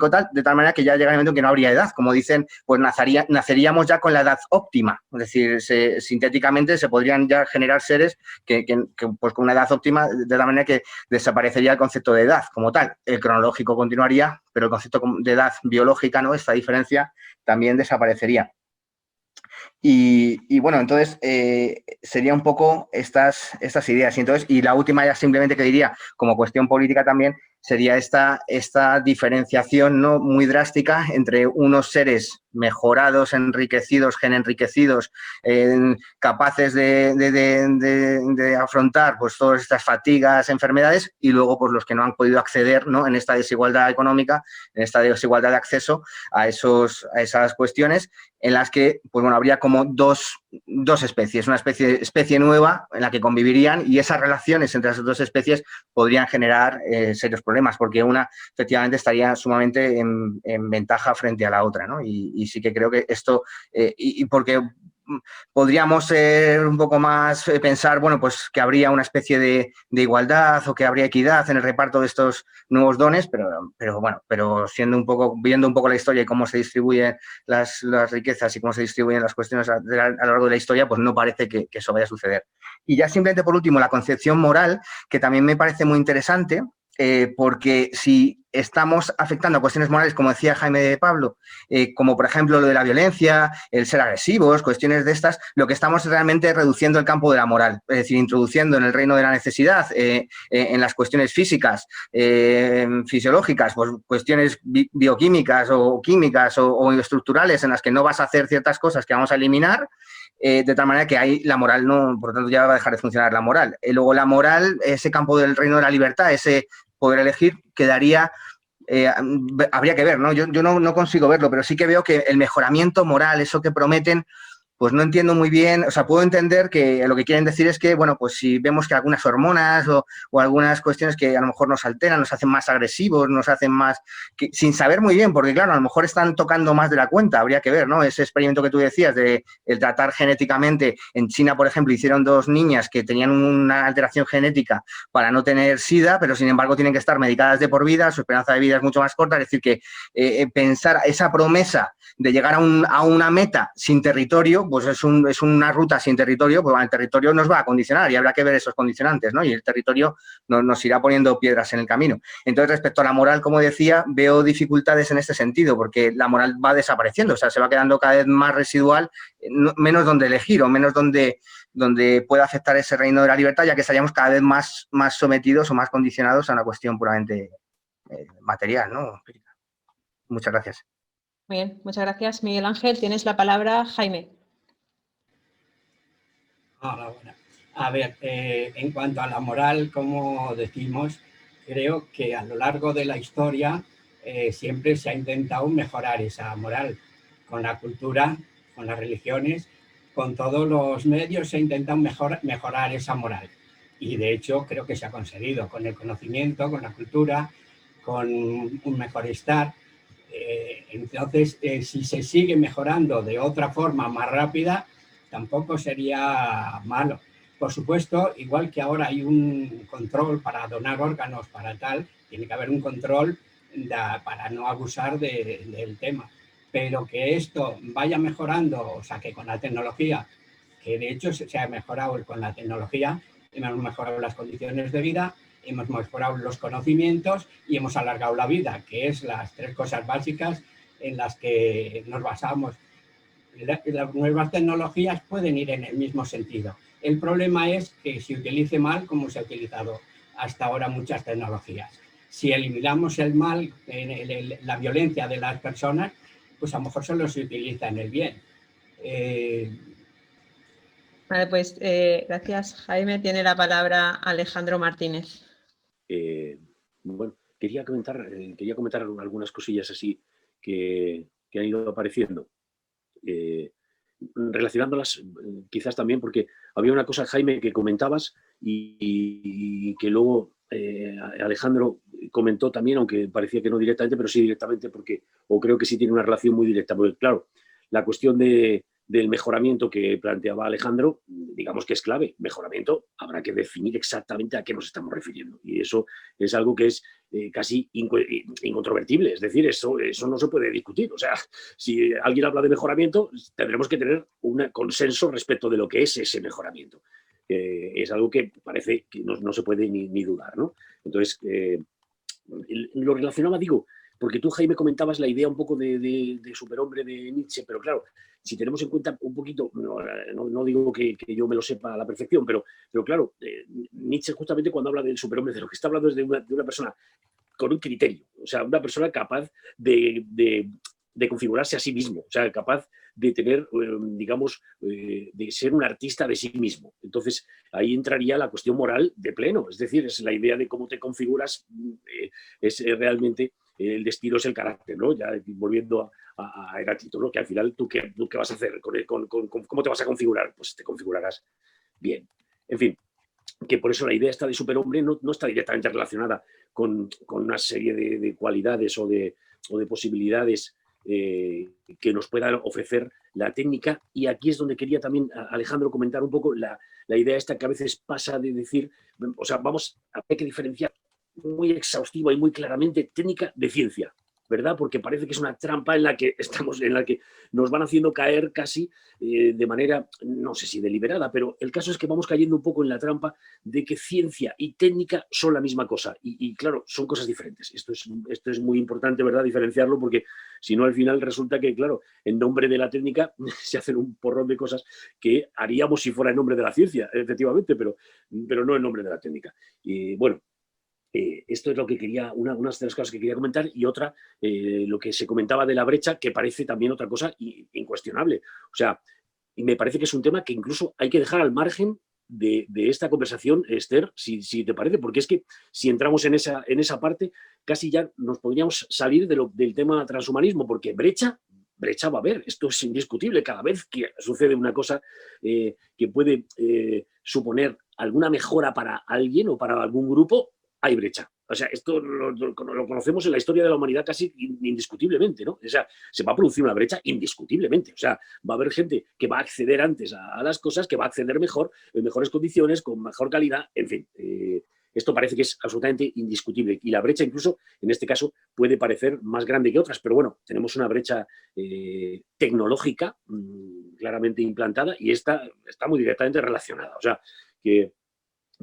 tal, de tal manera que ya llega el momento en que no habría edad. Como dicen, pues naceríamos ya con la edad óptima. Es decir, sintéticamente se podrían ya generar seres que pues con una edad óptima, de la manera que desaparecería el concepto de edad como tal. El cronológico continuaría, pero el concepto de edad biológica, ¿no? Esta diferencia también desaparecería. Y bueno, entonces sería un poco estas ideas. Y la última ya simplemente que diría, como cuestión política también, sería esta diferenciación, ¿no? Muy drástica entre unos seres mejorados, enriquecidos, genenriquecidos, capaces de afrontar pues, todas estas fatigas, enfermedades, y luego pues, los que no han podido acceder, ¿no? En esta desigualdad económica, en esta desigualdad de acceso a esas cuestiones, en las que pues, bueno, habría como dos especies, una especie nueva en la que convivirían, y esas relaciones entre las dos especies podrían generar serios problemas, porque una efectivamente estaría sumamente en ventaja frente a la otra, ¿no? Y sí que creo que esto, y porque podríamos un poco más pensar, bueno, pues que habría una especie de igualdad o que habría equidad en el reparto de estos nuevos dones, pero bueno, pero viendo un poco la historia y cómo se distribuyen las riquezas y cómo se distribuyen las cuestiones a lo largo de la historia, pues no parece que eso vaya a suceder. Y ya simplemente por último, la concepción moral, que también me parece muy interesante, porque si estamos afectando a cuestiones morales, como decía Jaime de Pablo, como por ejemplo lo de la violencia, el ser agresivos, cuestiones de estas, lo que estamos realmente reduciendo el campo de la moral, es decir, introduciendo en el reino de la necesidad, en las cuestiones físicas, fisiológicas, pues cuestiones bioquímicas o químicas o estructurales en las que no vas a hacer ciertas cosas que vamos a eliminar, de tal manera que ahí la moral no, por lo tanto ya va a dejar de funcionar la moral. Luego la moral, ese campo del reino de la libertad, ese poder elegir, quedaría, habría que ver, ¿no? Yo no consigo verlo, pero sí que veo que el mejoramiento moral, eso que prometen, pues no entiendo muy bien, o sea, puedo entender que lo que quieren decir es que, bueno, pues si vemos que algunas hormonas o algunas cuestiones que a lo mejor nos alteran, nos hacen más agresivos, nos hacen más, sin saber muy bien, porque claro, a lo mejor están tocando más de la cuenta, habría que ver, ¿no? Ese experimento que tú decías de el tratar genéticamente, en China, por ejemplo, hicieron 2 niñas que tenían una alteración genética para no tener SIDA, pero sin embargo tienen que estar medicadas de por vida, su esperanza de vida es mucho más corta, es decir, que pensar esa promesa de llegar a una meta sin territorio, pues es una ruta sin territorio, pues el territorio nos va a condicionar y habrá que ver esos condicionantes, ¿no? Y el territorio nos irá poniendo piedras en el camino. Entonces, respecto a la moral, como decía, veo dificultades en este sentido, porque la moral va desapareciendo, o sea, se va quedando cada vez más residual, menos donde elegir o menos donde pueda afectar ese reino de la libertad, ya que estaríamos cada vez más sometidos o más condicionados a una cuestión puramente material, ¿no? Muchas gracias. Muy bien, muchas gracias, Miguel Ángel. Tienes la palabra, Jaime. Bueno. A ver, en cuanto a la moral, como decimos, creo que a lo largo de la historia siempre se ha intentado mejorar esa moral con la cultura, con las religiones, con todos los medios se ha intentado mejorar esa moral. Y de hecho creo que se ha conseguido con el conocimiento, con la cultura, con un mejor estar. Entonces, si se sigue mejorando de otra forma más rápida, tampoco sería malo. Por supuesto, igual que ahora hay un control para donar órganos, para tal, tiene que haber un control para no abusar del tema. Pero que esto vaya mejorando, o sea, que con la tecnología, que de hecho se ha mejorado con la tecnología, hemos mejorado las condiciones de vida, hemos mejorado los conocimientos y hemos alargado la vida, que es las 3 cosas básicas en las que nos basamos. Las nuevas tecnologías pueden ir en el mismo sentido. El problema es que se utilice mal, como se ha utilizado hasta ahora muchas tecnologías. Si eliminamos el mal, la violencia de las personas, pues a lo mejor solo se utiliza en el bien. Vale, pues gracias, Jaime. Tiene la palabra Alejandro Martínez. Bueno, quería comentar algunas cosillas así que han ido apareciendo. Relacionándolas quizás también porque había una cosa, Jaime, que comentabas y que luego Alejandro comentó también, aunque parecía que no directamente, pero sí directamente, o creo que sí tiene una relación muy directa, porque claro, la cuestión del mejoramiento que planteaba Alejandro, digamos que es clave. Mejoramiento, habrá que definir exactamente a qué nos estamos refiriendo. Y eso es algo que es casi incontrovertible. Es decir, eso no se puede discutir. O sea, si alguien habla de mejoramiento, tendremos que tener un consenso respecto de lo que es ese mejoramiento. Es algo que parece que no se puede ni dudar, ¿no? Entonces, lo relacionaba, digo, porque tú, Jaime, comentabas la idea un poco de superhombre de Nietzsche, pero claro, si tenemos en cuenta un poquito, no digo que yo me lo sepa a la perfección, pero claro, Nietzsche justamente cuando habla del superhombre, de lo que está hablando es de una persona con un criterio, o sea, una persona capaz de configurarse a sí mismo, o sea, capaz de tener, digamos, de ser un artista de sí mismo. Entonces, ahí entraría la cuestión moral de pleno, es decir, es la idea de cómo te configuras, es realmente el destino es el carácter, ¿no? Ya volviendo a Heráclito, ¿no? Que al final, ¿tú qué vas a hacer? ¿Cómo te vas a configurar? Pues te configurarás bien. En fin, que por eso la idea esta de superhombre no está directamente relacionada con una serie de cualidades o de posibilidades que nos pueda ofrecer la técnica. Y aquí es donde quería también, Alejandro, comentar un poco la idea esta que a veces pasa de decir, o sea, hay que diferenciar muy exhaustiva y muy claramente técnica de ciencia, ¿verdad? Porque parece que es una trampa en la que nos van haciendo caer casi de manera, no sé si deliberada, pero el caso es que vamos cayendo un poco en la trampa de que ciencia y técnica son la misma cosa. Y claro, son cosas diferentes. Esto es muy importante, ¿verdad?, diferenciarlo, porque si no, al final resulta que, claro, en nombre de la técnica se hacen un porrón de cosas que haríamos si fuera en nombre de la ciencia, efectivamente, pero no en nombre de la técnica. Y bueno, esto es lo que quería, una de las cosas que quería comentar, y otra, lo que se comentaba de la brecha, que parece también otra cosa incuestionable. O sea, y me parece que es un tema que incluso hay que dejar al margen de esta conversación, Esther, si te parece, porque es que si entramos en esa parte, casi ya nos podríamos salir del tema transhumanismo, porque brecha va a haber, esto es indiscutible. Cada vez que sucede una cosa que puede suponer alguna mejora para alguien o para algún grupo, hay brecha. O sea, esto lo conocemos en la historia de la humanidad casi indiscutiblemente, ¿no? O sea, se va a producir una brecha indiscutiblemente. O sea, va a haber gente que va a acceder antes a las cosas, que va a acceder mejor, en mejores condiciones, con mejor calidad, en fin. Esto parece que es absolutamente indiscutible. Y la brecha, incluso, en este caso, puede parecer más grande que otras. Pero bueno, tenemos una brecha tecnológica claramente implantada, y esta está muy directamente relacionada. O sea, que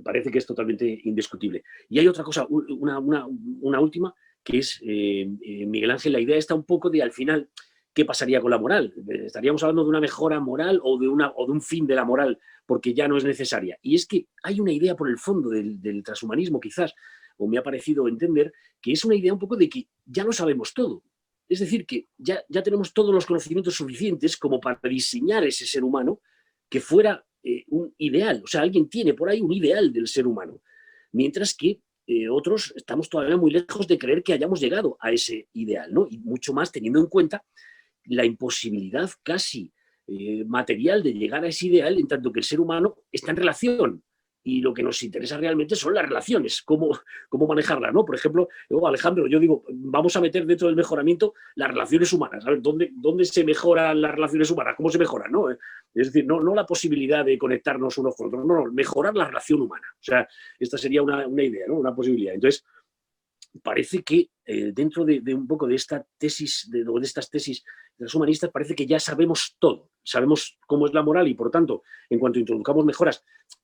parece que es totalmente indiscutible. Y hay otra cosa, una última, que es, Miguel Ángel, la idea está un poco de, al final, ¿qué pasaría con la moral? ¿Estaríamos hablando de una mejora moral o de un fin de la moral porque ya no es necesaria? Y es que hay una idea por el fondo del transhumanismo, quizás, o me ha parecido entender, que es una idea un poco de que ya lo sabemos todo. Es decir, que ya tenemos todos los conocimientos suficientes como para diseñar ese ser humano que fuera un ideal. O sea, alguien tiene por ahí un ideal del ser humano. Mientras que otros estamos todavía muy lejos de creer que hayamos llegado a ese ideal, ¿no? Y mucho más teniendo en cuenta la imposibilidad casi material de llegar a ese ideal, en tanto que el ser humano está en relación. Y lo que nos interesa realmente son las relaciones, cómo manejarlas, ¿no? Por ejemplo, Alejandro, yo digo, vamos a meter dentro del mejoramiento las relaciones humanas. A ver, ¿dónde se mejoran las relaciones humanas? ¿Cómo se mejoran, no? Es decir, no la posibilidad de conectarnos unos con otros, no, mejorar la relación humana. O sea, esta sería una idea, ¿no? Una posibilidad. Entonces, parece que dentro de un poco de esta tesis, de estas tesis de los humanistas, parece que ya sabemos todo, sabemos cómo es la moral, y por tanto, en cuanto introduzcamos mejoras,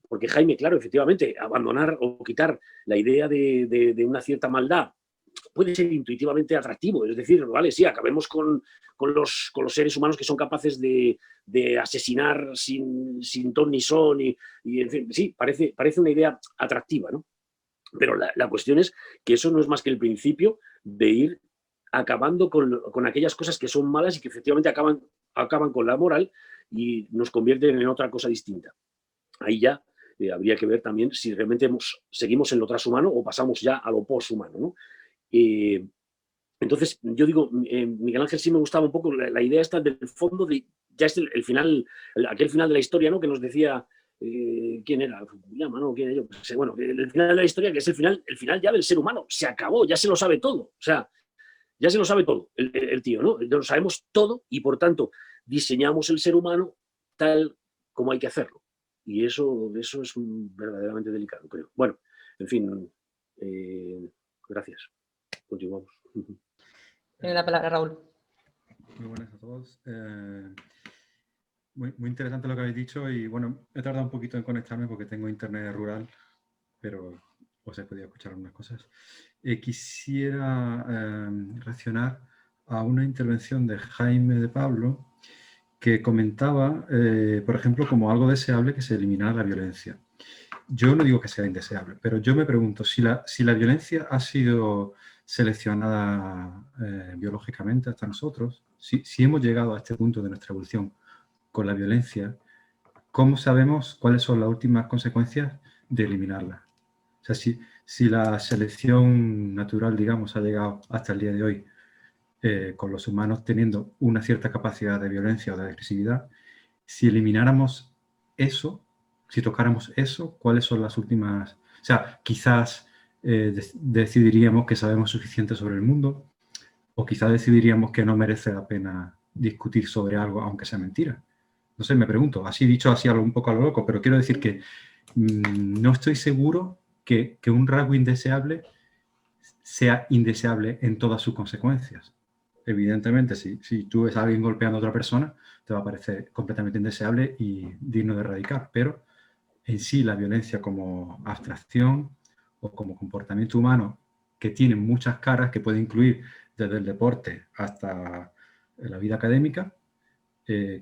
porque Jaime, claro, efectivamente, abandonar o quitar la idea de una cierta maldad puede ser intuitivamente atractivo, es decir, vale, sí, acabemos con los seres humanos que son capaces de asesinar sin ton ni son, y en fin, sí, parece una idea atractiva, ¿no? Pero la cuestión es que eso no es más que el principio de ir acabando con aquellas cosas que son malas y que efectivamente acaban con la moral y nos convierten en otra cosa distinta. Ahí ya habría que ver también si realmente seguimos en lo transhumano o pasamos ya a lo poshumano, ¿no? Entonces, yo digo, Miguel Ángel, sí me gustaba un poco la idea esta del fondo de, ya es el final, aquel final de la historia, ¿no?, que nos decía, ¿quién era? Fukuyama, ¿no? ¿Quién era yo? Pues, bueno, el final de la historia, que es el final ya del ser humano, se acabó, ya se lo sabe todo, o sea, ya se lo sabe todo el tío, ¿no? Lo sabemos todo y, por tanto, diseñamos el ser humano tal como hay que hacerlo. Y eso es verdaderamente delicado, creo. Bueno, en fin, gracias. Continuamos. Tiene la palabra Raúl. Muy buenas a todos. Muy interesante lo que habéis dicho, y bueno, he tardado un poquito en conectarme porque tengo internet rural, pero os he podido escuchar algunas cosas. Quisiera reaccionar a una intervención de Jaime de Pablo que comentaba, por ejemplo, como algo deseable que se eliminara la violencia. Yo no digo que sea indeseable, pero yo me pregunto si la violencia ha sido seleccionada biológicamente hasta nosotros, si hemos llegado a este punto de nuestra evolución con la violencia, ¿cómo sabemos cuáles son las últimas consecuencias de eliminarla? O sea, si la selección natural, digamos, ha llegado hasta el día de hoy con los humanos teniendo una cierta capacidad de violencia o de agresividad, si elimináramos eso, si tocáramos eso, ¿cuáles son las últimas? O sea, quizás decidiríamos que sabemos suficiente sobre el mundo, o quizá decidiríamos que no merece la pena discutir sobre algo, aunque sea mentira. No sé, me pregunto, así dicho así un poco a lo loco, pero quiero decir que no estoy seguro que un rasgo indeseable sea indeseable en todas sus consecuencias. Evidentemente, si tú ves a alguien golpeando a otra persona, te va a parecer completamente indeseable y digno de erradicar, pero en sí la violencia como abstracción o como comportamiento humano, que tiene muchas caras, que puede incluir desde el deporte hasta la vida académica,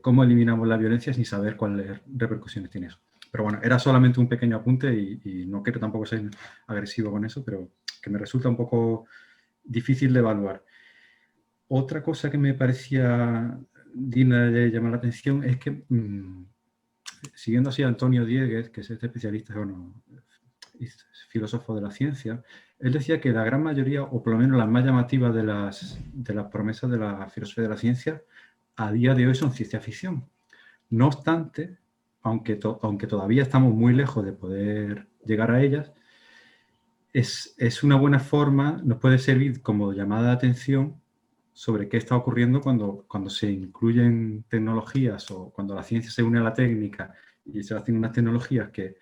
cómo eliminamos la violencia sin saber cuáles repercusiones tiene eso. Pero bueno, era solamente un pequeño apunte y no quiero tampoco ser agresivo con eso, pero que me resulta un poco difícil de evaluar. Otra cosa que me parecía digna de llamar la atención es que, siguiendo así a Antonio Dieguez, que es este especialista, bueno, es filósofo de la ciencia, él decía que la gran mayoría, o por lo menos las más llamativas de las promesas de la filosofía de la ciencia, a día de hoy son ciencia ficción. No obstante, aunque todavía estamos muy lejos de poder llegar a ellas, es una buena forma, nos puede servir como llamada de atención sobre qué está ocurriendo cuando se incluyen tecnologías o cuando la ciencia se une a la técnica y se hacen unas tecnologías que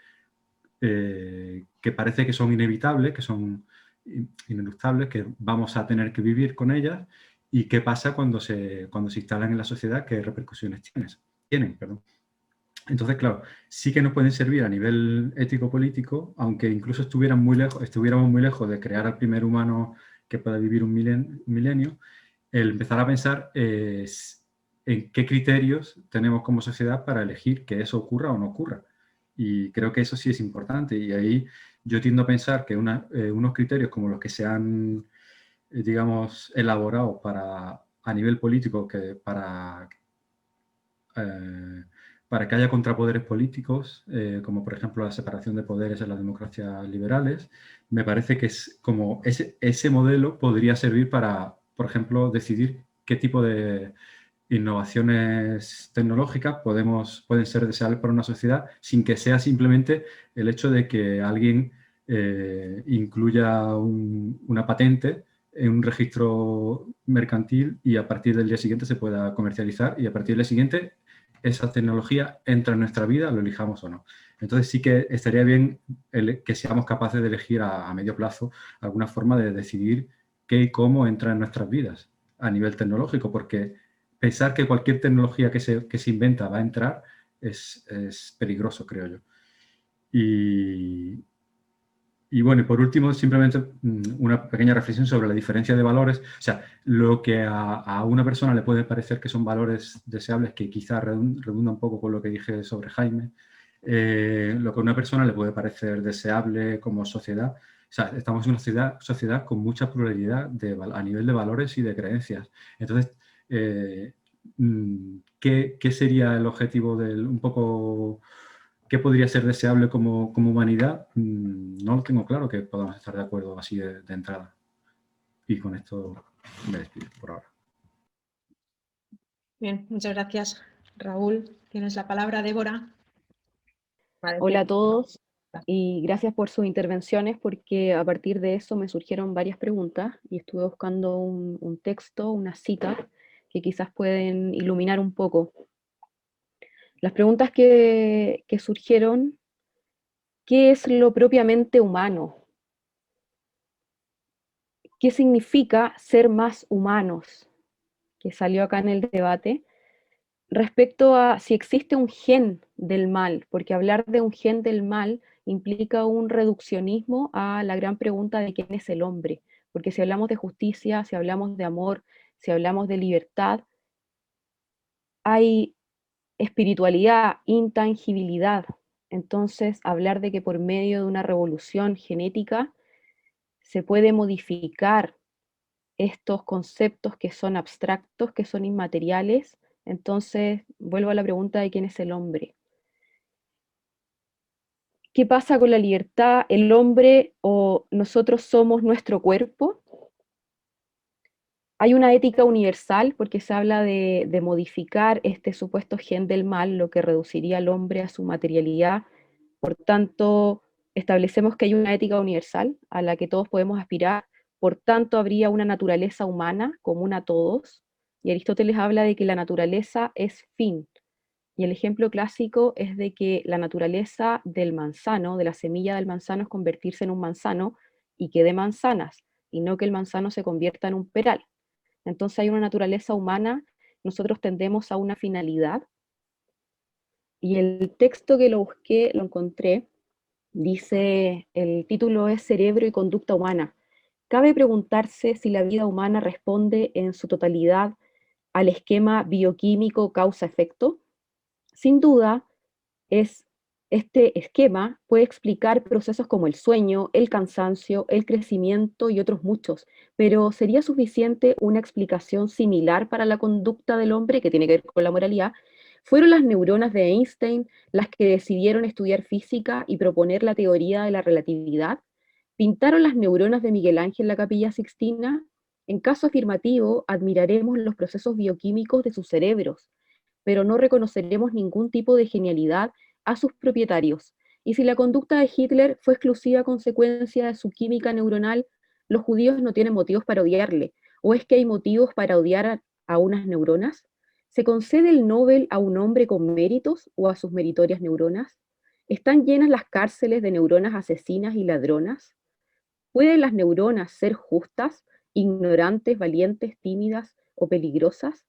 parece que son inevitables, que son ineluctables, que vamos a tener que vivir con ellas, y qué pasa cuando se instalan en la sociedad, qué repercusiones tienen. Entonces, claro, sí que nos pueden servir a nivel ético-político, aunque incluso estuviéramos muy lejos de crear al primer humano que pueda vivir un milenio, el empezar a pensar en qué criterios tenemos como sociedad para elegir que eso ocurra o no ocurra. Y creo que eso sí es importante. Y ahí yo tiendo a pensar que unos criterios como los que se han, digamos, elaborado a nivel político para que haya contrapoderes políticos, como por ejemplo la separación de poderes en las democracias liberales, me parece que es como ese modelo podría servir para, por ejemplo, decidir qué tipo de innovaciones tecnológicas pueden ser deseables para una sociedad sin que sea simplemente el hecho de que alguien incluya una patente en un registro mercantil y a partir del día siguiente se pueda comercializar y a partir del día siguiente esa tecnología entra en nuestra vida, lo elijamos o no. Entonces sí que estaría bien que seamos capaces de elegir a medio plazo alguna forma de decidir qué y cómo entra en nuestras vidas a nivel tecnológico, porque pensar que cualquier tecnología que se inventa va a entrar es peligroso, creo yo. Y bueno, y por último, simplemente una pequeña reflexión sobre la diferencia de valores. O sea, lo que a una persona le puede parecer que son valores deseables, que quizá redunda un poco con lo que dije sobre Jaime, lo que a una persona le puede parecer deseable como sociedad. O sea, estamos en una sociedad con mucha pluralidad a nivel de valores y de creencias. Entonces, ¿qué sería el objetivo un poco... ¿Qué podría ser deseable como humanidad? No lo tengo claro que podamos estar de acuerdo así de entrada. Y con esto me despido por ahora. Bien, muchas gracias, Raúl. Tienes la palabra, Débora. Hola a todos y gracias por sus intervenciones, porque a partir de eso me surgieron varias preguntas y estuve buscando un texto, una cita que quizás pueden iluminar un poco. Las preguntas que surgieron: ¿qué es lo propiamente humano? ¿Qué significa ser más humanos? Que salió acá en el debate. Respecto a si existe un gen del mal, porque hablar de un gen del mal implica un reduccionismo a la gran pregunta de quién es el hombre, porque si hablamos de justicia, si hablamos de amor, si hablamos de libertad, hay espiritualidad, intangibilidad. Entonces, hablar de que por medio de una revolución genética se puede modificar estos conceptos que son abstractos, que son inmateriales, entonces vuelvo a la pregunta de quién es el hombre. ¿Qué pasa con la libertad? ¿El hombre o nosotros somos nuestro cuerpo? Hay una ética universal porque se habla de modificar este supuesto gen del mal, lo que reduciría al hombre a su materialidad. Por tanto, establecemos que hay una ética universal a la que todos podemos aspirar, por tanto habría una naturaleza humana común a todos, y Aristóteles habla de que la naturaleza es fin, y el ejemplo clásico es de que la naturaleza del manzano, de la semilla del manzano, es convertirse en un manzano y que dé manzanas, y no que el manzano se convierta en un peral. Entonces hay una naturaleza humana, nosotros tendemos a una finalidad, y el texto que lo busqué, lo encontré, dice, el título es Cerebro y conducta humana. Cabe preguntarse si la vida humana responde en su totalidad al esquema bioquímico causa-efecto. Sin duda, este esquema puede explicar procesos como el sueño, el cansancio, el crecimiento y otros muchos, pero ¿sería suficiente una explicación similar para la conducta del hombre que tiene que ver con la moralidad? ¿Fueron las neuronas de Einstein las que decidieron estudiar física y proponer la teoría de la relatividad? ¿Pintaron las neuronas de Miguel Ángel la Capilla Sixtina? En caso afirmativo, admiraremos los procesos bioquímicos de sus cerebros, pero no reconoceremos ningún tipo de genialidad a sus propietarios. Y si la conducta de Hitler fue exclusiva consecuencia de su química neuronal, los judíos no tienen motivos para odiarle. ¿O es que hay motivos para odiar a unas neuronas? ¿Se concede el Nobel a un hombre con méritos o a sus meritorias neuronas? ¿Están llenas las cárceles de neuronas asesinas y ladronas? ¿Pueden las neuronas ser justas, ignorantes, valientes, tímidas o peligrosas?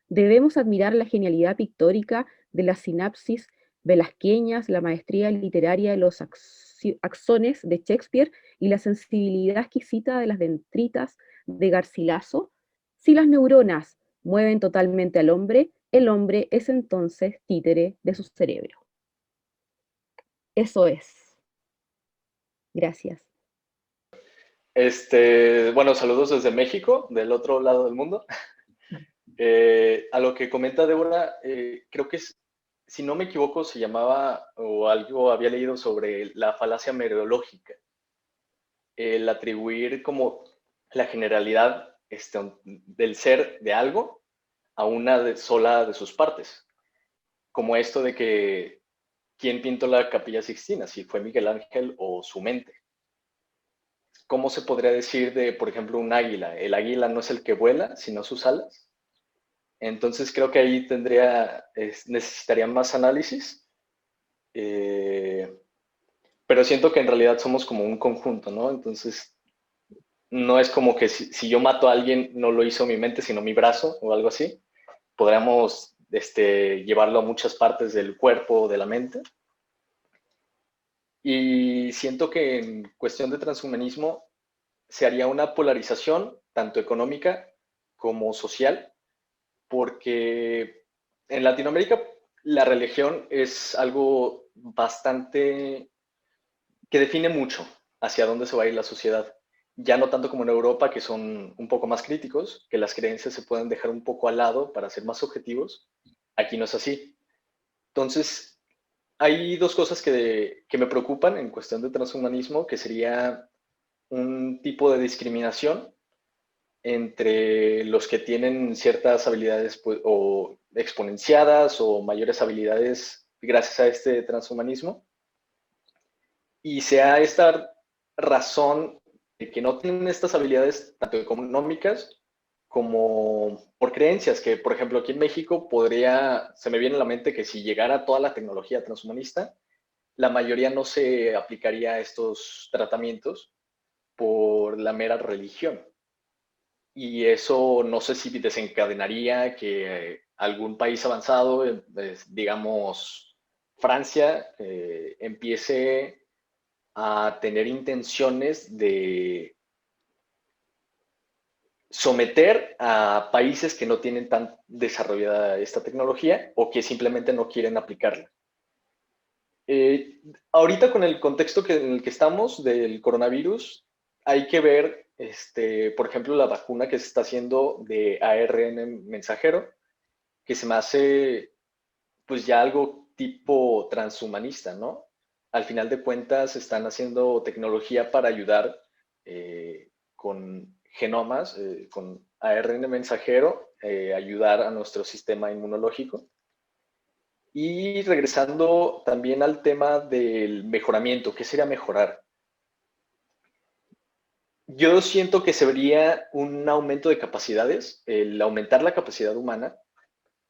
Debemos admirar la genialidad pictórica de las sinapsis velasqueñas, la maestría literaria de los axones de Shakespeare y la sensibilidad exquisita de las dendritas de Garcilaso. Si las neuronas mueven totalmente al hombre, el hombre es entonces títere de su cerebro. Eso es. Gracias. Bueno, saludos desde México, del otro lado del mundo. A lo que comenta Débora, creo que si no me equivoco, se llamaba, o algo había leído sobre la falacia mereológica. El atribuir como la generalidad del ser de algo a una sola de sus partes. Como esto de que quién pintó la Capilla Sixtina, si fue Miguel Ángel o su mente. ¿Cómo se podría decir de, por ejemplo, un águila? El águila no es el que vuela, sino sus alas. Entonces creo que ahí necesitaría más análisis, pero siento que en realidad somos como un conjunto, ¿no? Entonces no es como que si yo mato a alguien no lo hizo mi mente, sino mi brazo o algo así. Podríamos llevarlo a muchas partes del cuerpo o de la mente. Y siento que en cuestión de transhumanismo se haría una polarización tanto económica como social, porque en Latinoamérica la religión es algo bastante que define mucho hacia dónde se va a ir la sociedad. Ya no tanto como en Europa, que son un poco más críticos, que las creencias se pueden dejar un poco al lado para ser más objetivos. Aquí no es así. Entonces, hay dos cosas que me preocupan en cuestión de transhumanismo, que sería un tipo de discriminación entre los que tienen ciertas habilidades o exponenciadas o mayores habilidades gracias a este transhumanismo. Y sea esta razón de que no tienen estas habilidades tanto económicas como por creencias, que por ejemplo aquí en México se me viene a la mente que si llegara toda la tecnología transhumanista, la mayoría no se aplicaría a estos tratamientos por la mera religión. Y eso no sé si desencadenaría que algún país avanzado, digamos Francia, empiece a tener intenciones de someter a países que no tienen tan desarrollada esta tecnología o que simplemente no quieren aplicarla. Ahorita con el contexto en el que estamos del coronavirus, hay que ver, por ejemplo, la vacuna que se está haciendo de ARN mensajero, que se me hace pues ya algo tipo transhumanista, ¿no? Al final de cuentas están haciendo tecnología para ayudar con genomas, con ARN mensajero, ayudar a nuestro sistema inmunológico. Y regresando también al tema del mejoramiento, ¿qué sería mejorar? Yo siento que se vería un aumento de capacidades, el aumentar la capacidad humana,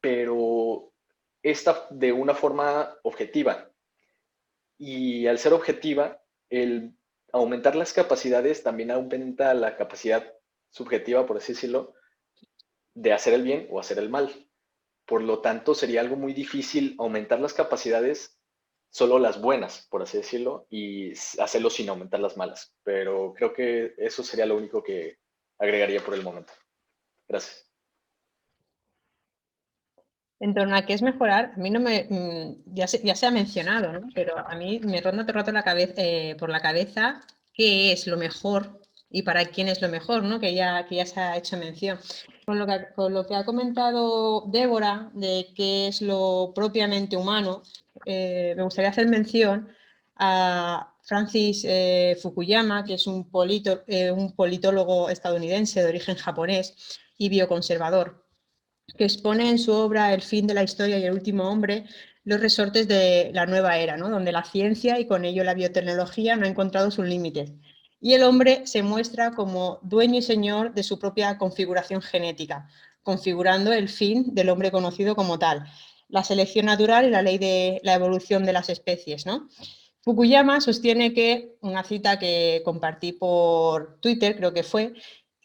pero esta de una forma objetiva. Y al ser objetiva, el aumentar las capacidades también aumenta la capacidad subjetiva, por así decirlo, de hacer el bien o hacer el mal. Por lo tanto, sería algo muy difícil aumentar las capacidades, solo las buenas, por así decirlo, y hacerlo sin aumentar las malas. Pero creo que eso sería lo único que agregaría por el momento. Gracias. En torno a qué es mejorar, a mí no me, ya se ha mencionado, ¿no? Pero a mí me ronda todo el rato por la cabeza qué es lo mejor y para quién es lo mejor, ¿no? Que ya se ha hecho mención. Con lo que ha comentado Débora de qué es lo propiamente humano, me gustaría hacer mención a Francis Fukuyama, que es un politólogo estadounidense de origen japonés y bioconservador, que expone en su obra El fin de la historia y el último hombre los resortes de la nueva era, ¿no? Donde la ciencia y con ello la biotecnología no ha encontrado sus límites. Y el hombre se muestra como dueño y señor de su propia configuración genética, configurando el fin del hombre conocido como tal, la selección natural y la ley de la evolución de las especies, ¿no? Fukuyama sostiene que, una cita que compartí por Twitter, creo que fue,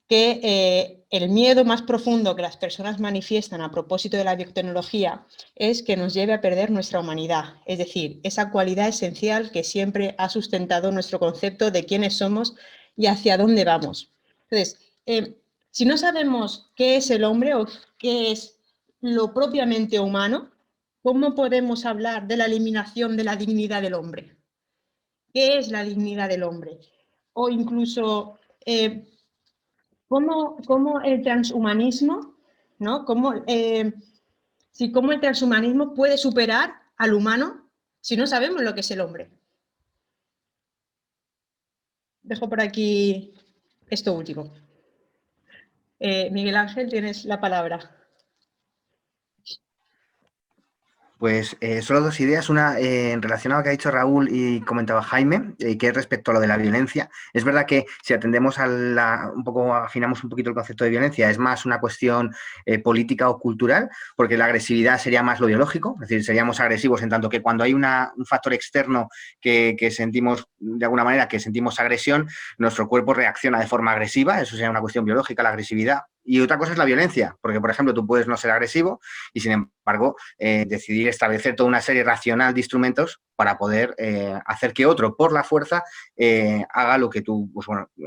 que el miedo más profundo que las personas manifiestan a propósito de la biotecnología es que nos lleve a perder nuestra humanidad, es decir, esa cualidad esencial que siempre ha sustentado nuestro concepto de quiénes somos y hacia dónde vamos. Entonces, si no sabemos qué es el hombre o qué es lo propiamente humano, ¿cómo podemos hablar de la eliminación de la dignidad del hombre? ¿Qué es la dignidad del hombre? O incluso cómo el transhumanismo, ¿no? Cómo el transhumanismo puede superar al humano si no sabemos lo que es el hombre. Dejo por aquí esto último. Miguel Ángel, tienes la palabra. Pues solo dos ideas. Una relacionada a lo que ha dicho Raúl y comentaba Jaime, que es respecto a lo de la violencia. Es verdad que si atendemos afinamos un poquito el concepto de violencia, es más una cuestión política o cultural, porque la agresividad sería más lo biológico, es decir, seríamos agresivos en tanto que cuando hay un factor externo que sentimos, de alguna manera, que sentimos agresión, nuestro cuerpo reacciona de forma agresiva, eso sería una cuestión biológica, la agresividad. Y otra cosa es la violencia, porque, por ejemplo, tú puedes no ser agresivo y, sin embargo, decidir establecer toda una serie racional de instrumentos para poder hacer que otro, por la fuerza, haga lo que tú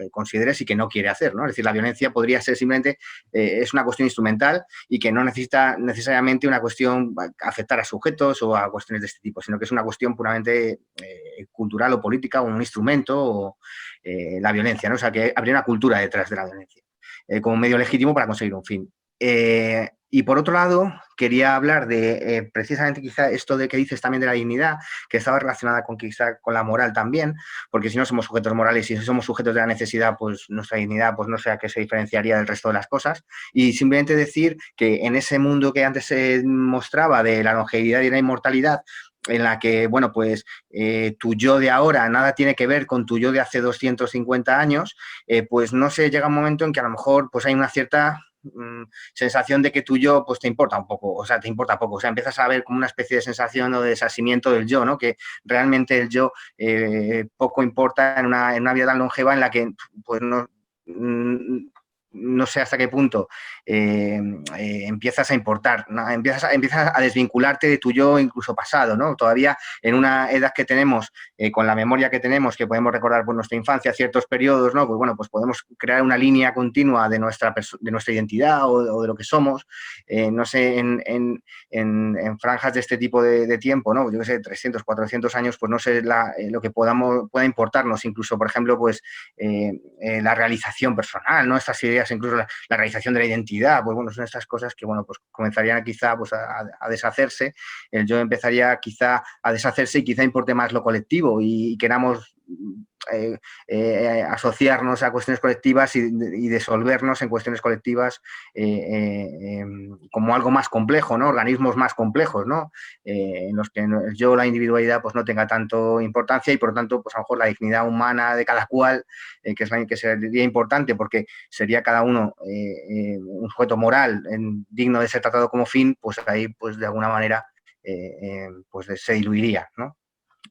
consideres y que no quiere hacer, ¿no? Es decir, la violencia podría ser simplemente, es una cuestión instrumental y que no necesita necesariamente una cuestión afectar a sujetos o a cuestiones de este tipo, sino que es una cuestión puramente cultural o política o un instrumento o la violencia, ¿no? O sea, que habría una cultura detrás de la violencia. Como medio legítimo para conseguir un fin. Y por otro lado, quería hablar de precisamente quizá esto de que dices también de la dignidad, que estaba relacionada quizá con la moral también, porque si no somos sujetos morales y si somos sujetos de la necesidad, pues nuestra dignidad pues no sé a qué se diferenciaría del resto de las cosas. Y simplemente decir que en ese mundo que antes se mostraba de la longevidad y la inmortalidad, en la que, bueno, pues tu yo de ahora nada tiene que ver con tu yo de hace 250 años, pues no sé, llega un momento en que a lo mejor pues hay una cierta sensación de que tu yo pues te importa un poco, o sea, te importa poco, o sea, empiezas a ver como una especie de sensación o de desasimiento del yo, ¿no? Que realmente el yo poco importa en una vida tan longeva en la que pues no sé hasta qué punto empiezas a importar, ¿no? empiezas a desvincularte de tu yo incluso pasado, ¿no? Todavía en una edad que tenemos, con la memoria que tenemos, que podemos recordar por nuestra infancia ciertos periodos, ¿no? Pues bueno, pues podemos crear una línea continua de nuestra identidad o de lo que somos, no sé, en franjas de este tipo de tiempo, ¿no? Yo qué sé, 300, 400 años, pues no sé lo que pueda importarnos, incluso, por ejemplo, pues la realización personal, ¿no? Estas ideas, incluso la realización de la identidad, pues bueno, son estas cosas que, bueno, pues comenzarían quizá pues, a deshacerse, el yo empezaría quizá a deshacerse y quizá importe más lo colectivo y queramos asociarnos a cuestiones colectivas y disolvernos en cuestiones colectivas como algo más complejo, ¿no? Organismos más complejos, ¿no? En los que yo, la individualidad, pues no tenga tanto importancia y por lo tanto, pues a lo mejor la dignidad humana de cada cual, que sería importante porque sería cada uno un sujeto moral digno de ser tratado como fin, pues ahí pues de alguna manera pues se diluiría, ¿no?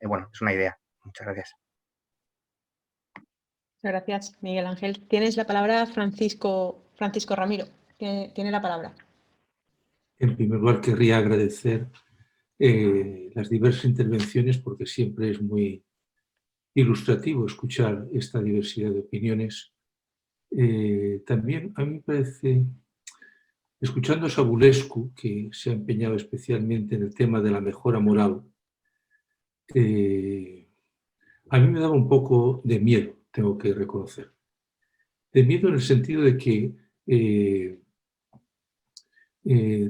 Bueno, es una idea. Muchas gracias. Muchas gracias, Miguel Ángel. Tienes la palabra Francisco Ramiro. Tiene la palabra. En primer lugar, querría agradecer las diversas intervenciones porque siempre es muy ilustrativo escuchar esta diversidad de opiniones. También a mí me parece, escuchando a Sabulescu, que se ha empeñado especialmente en el tema de la mejora moral, a mí me daba un poco de miedo, tengo que reconocer. De miedo en el sentido de que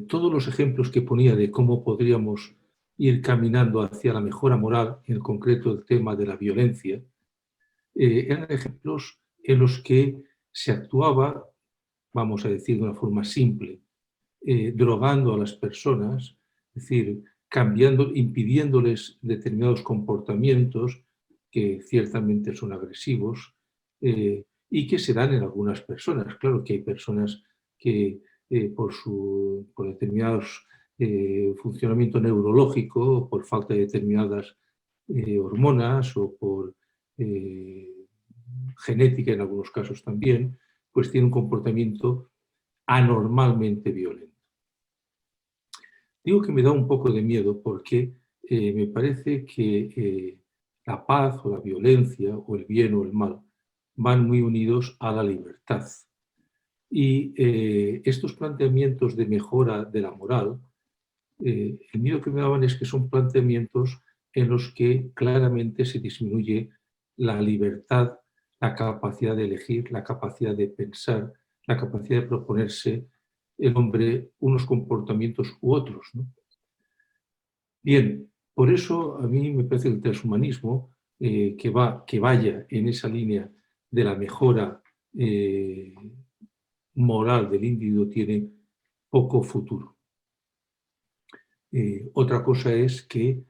todos los ejemplos que ponía de cómo podríamos ir caminando hacia la mejora moral, en concreto el tema de la violencia, eran ejemplos en los que se actuaba, vamos a decir de una forma simple, drogando a las personas, es decir, impidiéndoles determinados comportamientos que ciertamente son agresivos y que se dan en algunas personas. Claro que hay personas que por determinados funcionamiento neurológico, por falta de determinadas hormonas o por genética en algunos casos también, pues tiene un comportamiento anormalmente violento. Digo que me da un poco de miedo porque me parece que la paz o la violencia o el bien o el mal van muy unidos a la libertad. Y estos planteamientos de mejora de la moral, el miedo que me daban es que son planteamientos en los que claramente se disminuye la libertad, la capacidad de elegir, la capacidad de pensar, la capacidad de proponerse el hombre unos comportamientos u otros, ¿no? Bien, por eso a mí me parece el transhumanismo que vaya en esa línea de la mejora moral del individuo tiene poco futuro. Otra cosa es que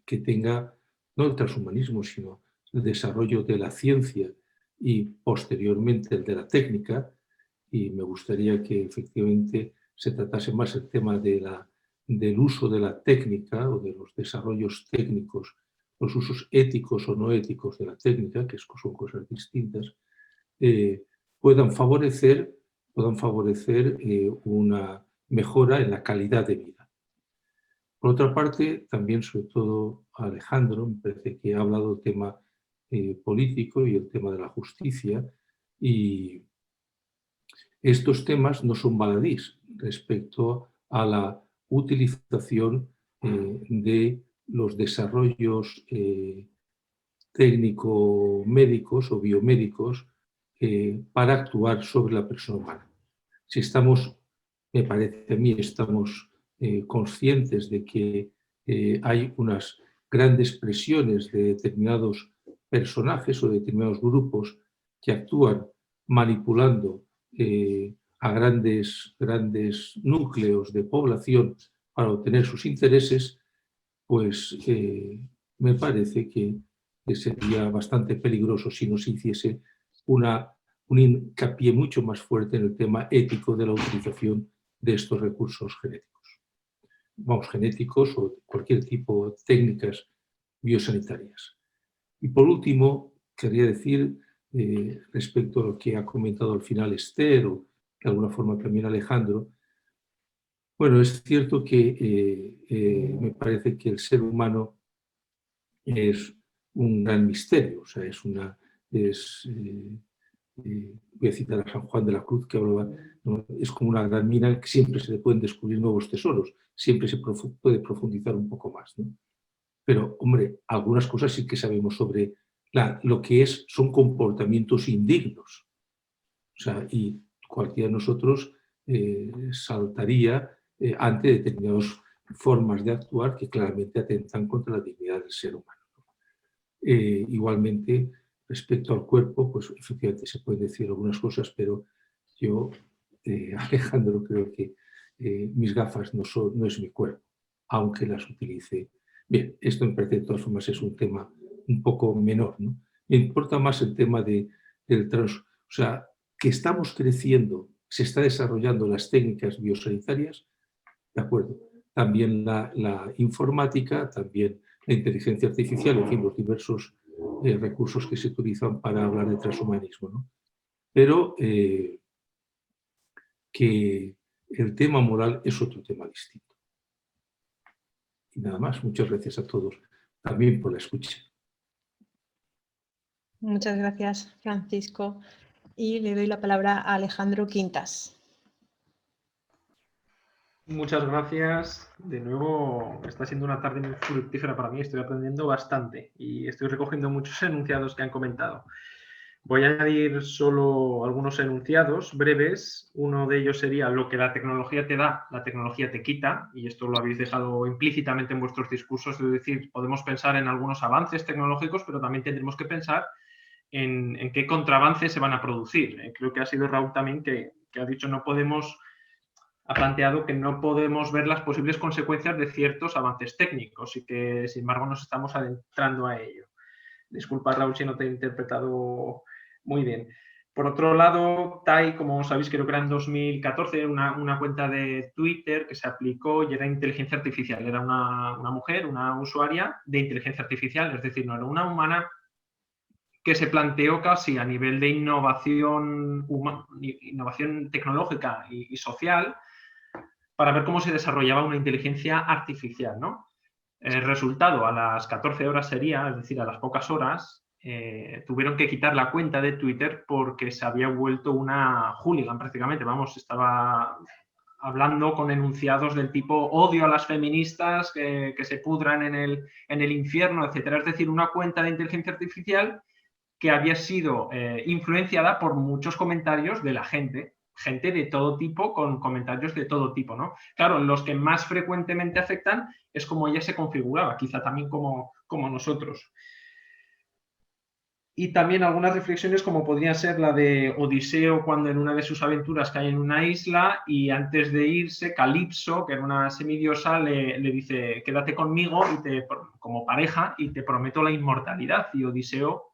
tenga, no el transhumanismo, sino el desarrollo de la ciencia y posteriormente el de la técnica, y me gustaría que efectivamente se tratase más el tema del uso de la técnica o de los desarrollos técnicos, los usos éticos o no éticos de la técnica, que son cosas distintas, puedan favorecer una mejora en la calidad de vida. Por otra parte, también, sobre todo, Alejandro, me parece que ha hablado del tema político y el tema de la justicia, y estos temas no son baladís respecto a la utilización de los desarrollos técnico-médicos o biomédicos para actuar sobre la persona humana. Si estamos, me parece a mí, estamos conscientes de que hay unas grandes presiones de determinados personajes o de determinados grupos que actúan manipulando a grandes núcleos de población para obtener sus intereses, pues me parece que sería bastante peligroso si no se hiciese un hincapié mucho más fuerte en el tema ético de la utilización de estos recursos genéticos. Vamos, genéticos o cualquier tipo de técnicas biosanitarias. Y por último, querría decir, respecto a lo que ha comentado al final Esther o de alguna forma también Alejandro, bueno, es cierto que me parece que el ser humano es un gran misterio, o sea, voy a citar a San Juan de la Cruz, que hablaba, ¿no? Es como una gran mina que siempre se le pueden descubrir nuevos tesoros, siempre se puede profundizar un poco más, ¿no? Pero, hombre, algunas cosas sí que sabemos sobre lo que son comportamientos indignos. O sea, y cualquiera de nosotros saltaría ante determinadas formas de actuar que claramente atentan contra la dignidad del ser humano. Igualmente, respecto al cuerpo, pues efectivamente se pueden decir algunas cosas, pero yo, Alejandro, creo que mis gafas no es mi cuerpo, aunque las utilice. Bien, esto me parece de todas formas es un tema un poco menor, ¿no? Me importa más el tema del o sea, que estamos creciendo, se está desarrollando las técnicas biosanitarias, de acuerdo. También la informática, también la inteligencia artificial, en fin, los diversos recursos que se utilizan para hablar de transhumanismo, ¿no? Pero que el tema moral es otro tema distinto. Y nada más, muchas gracias a todos también por la escucha. Muchas gracias, Francisco. Y le doy la palabra a Alejandro Quintas. Muchas gracias. De nuevo, está siendo una tarde muy fructífera para mí. Estoy aprendiendo bastante y estoy recogiendo muchos enunciados que han comentado. Voy a añadir solo algunos enunciados breves. Uno de ellos sería: lo que la tecnología te da, la tecnología te quita, y esto lo habéis dejado implícitamente en vuestros discursos, es decir, podemos pensar en algunos avances tecnológicos, pero también tendremos que pensar en qué contraavances se van a producir. Creo que ha sido Raúl también que ha dicho ha planteado que no podemos ver las posibles consecuencias de ciertos avances técnicos y que, sin embargo, nos estamos adentrando a ello. Disculpa, Raúl, si no te he interpretado muy bien. Por otro lado, Tai, como sabéis, creo que era en 2014, una cuenta de Twitter que se aplicó y era inteligencia artificial. Era una mujer, una usuaria de inteligencia artificial, es decir, no era una humana, que se planteó casi a nivel de innovación tecnológica y social para ver cómo se desarrollaba una inteligencia artificial, ¿no? El resultado, a las 14 horas sería, es decir, a las pocas horas, tuvieron que quitar la cuenta de Twitter porque se había vuelto una hooligan prácticamente. Vamos, estaba hablando con enunciados del tipo odio a las feministas, que se pudran en el infierno, etcétera. Es decir, una cuenta de inteligencia artificial que había sido influenciada por muchos comentarios de la gente de todo tipo, con comentarios de todo tipo, ¿no? Claro, los que más frecuentemente afectan es como ella se configuraba, quizá también como nosotros. Y también algunas reflexiones como podría ser la de Odiseo cuando en una de sus aventuras cae en una isla y antes de irse, Calipso, que era una semidiosa, le dice: quédate conmigo como pareja y te prometo la inmortalidad. Y Odiseo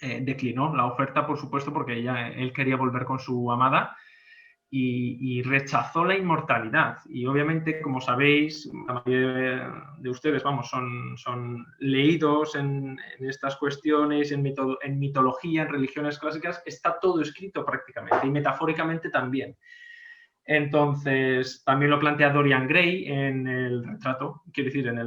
declinó la oferta, por supuesto, porque él quería volver con su amada y rechazó la inmortalidad. Y obviamente, como sabéis, la mayoría de ustedes, vamos, son leídos en estas cuestiones, en mitología, en religiones clásicas, está todo escrito prácticamente y metafóricamente también. Entonces, también lo plantea Dorian Gray en el retrato, quiero decir, en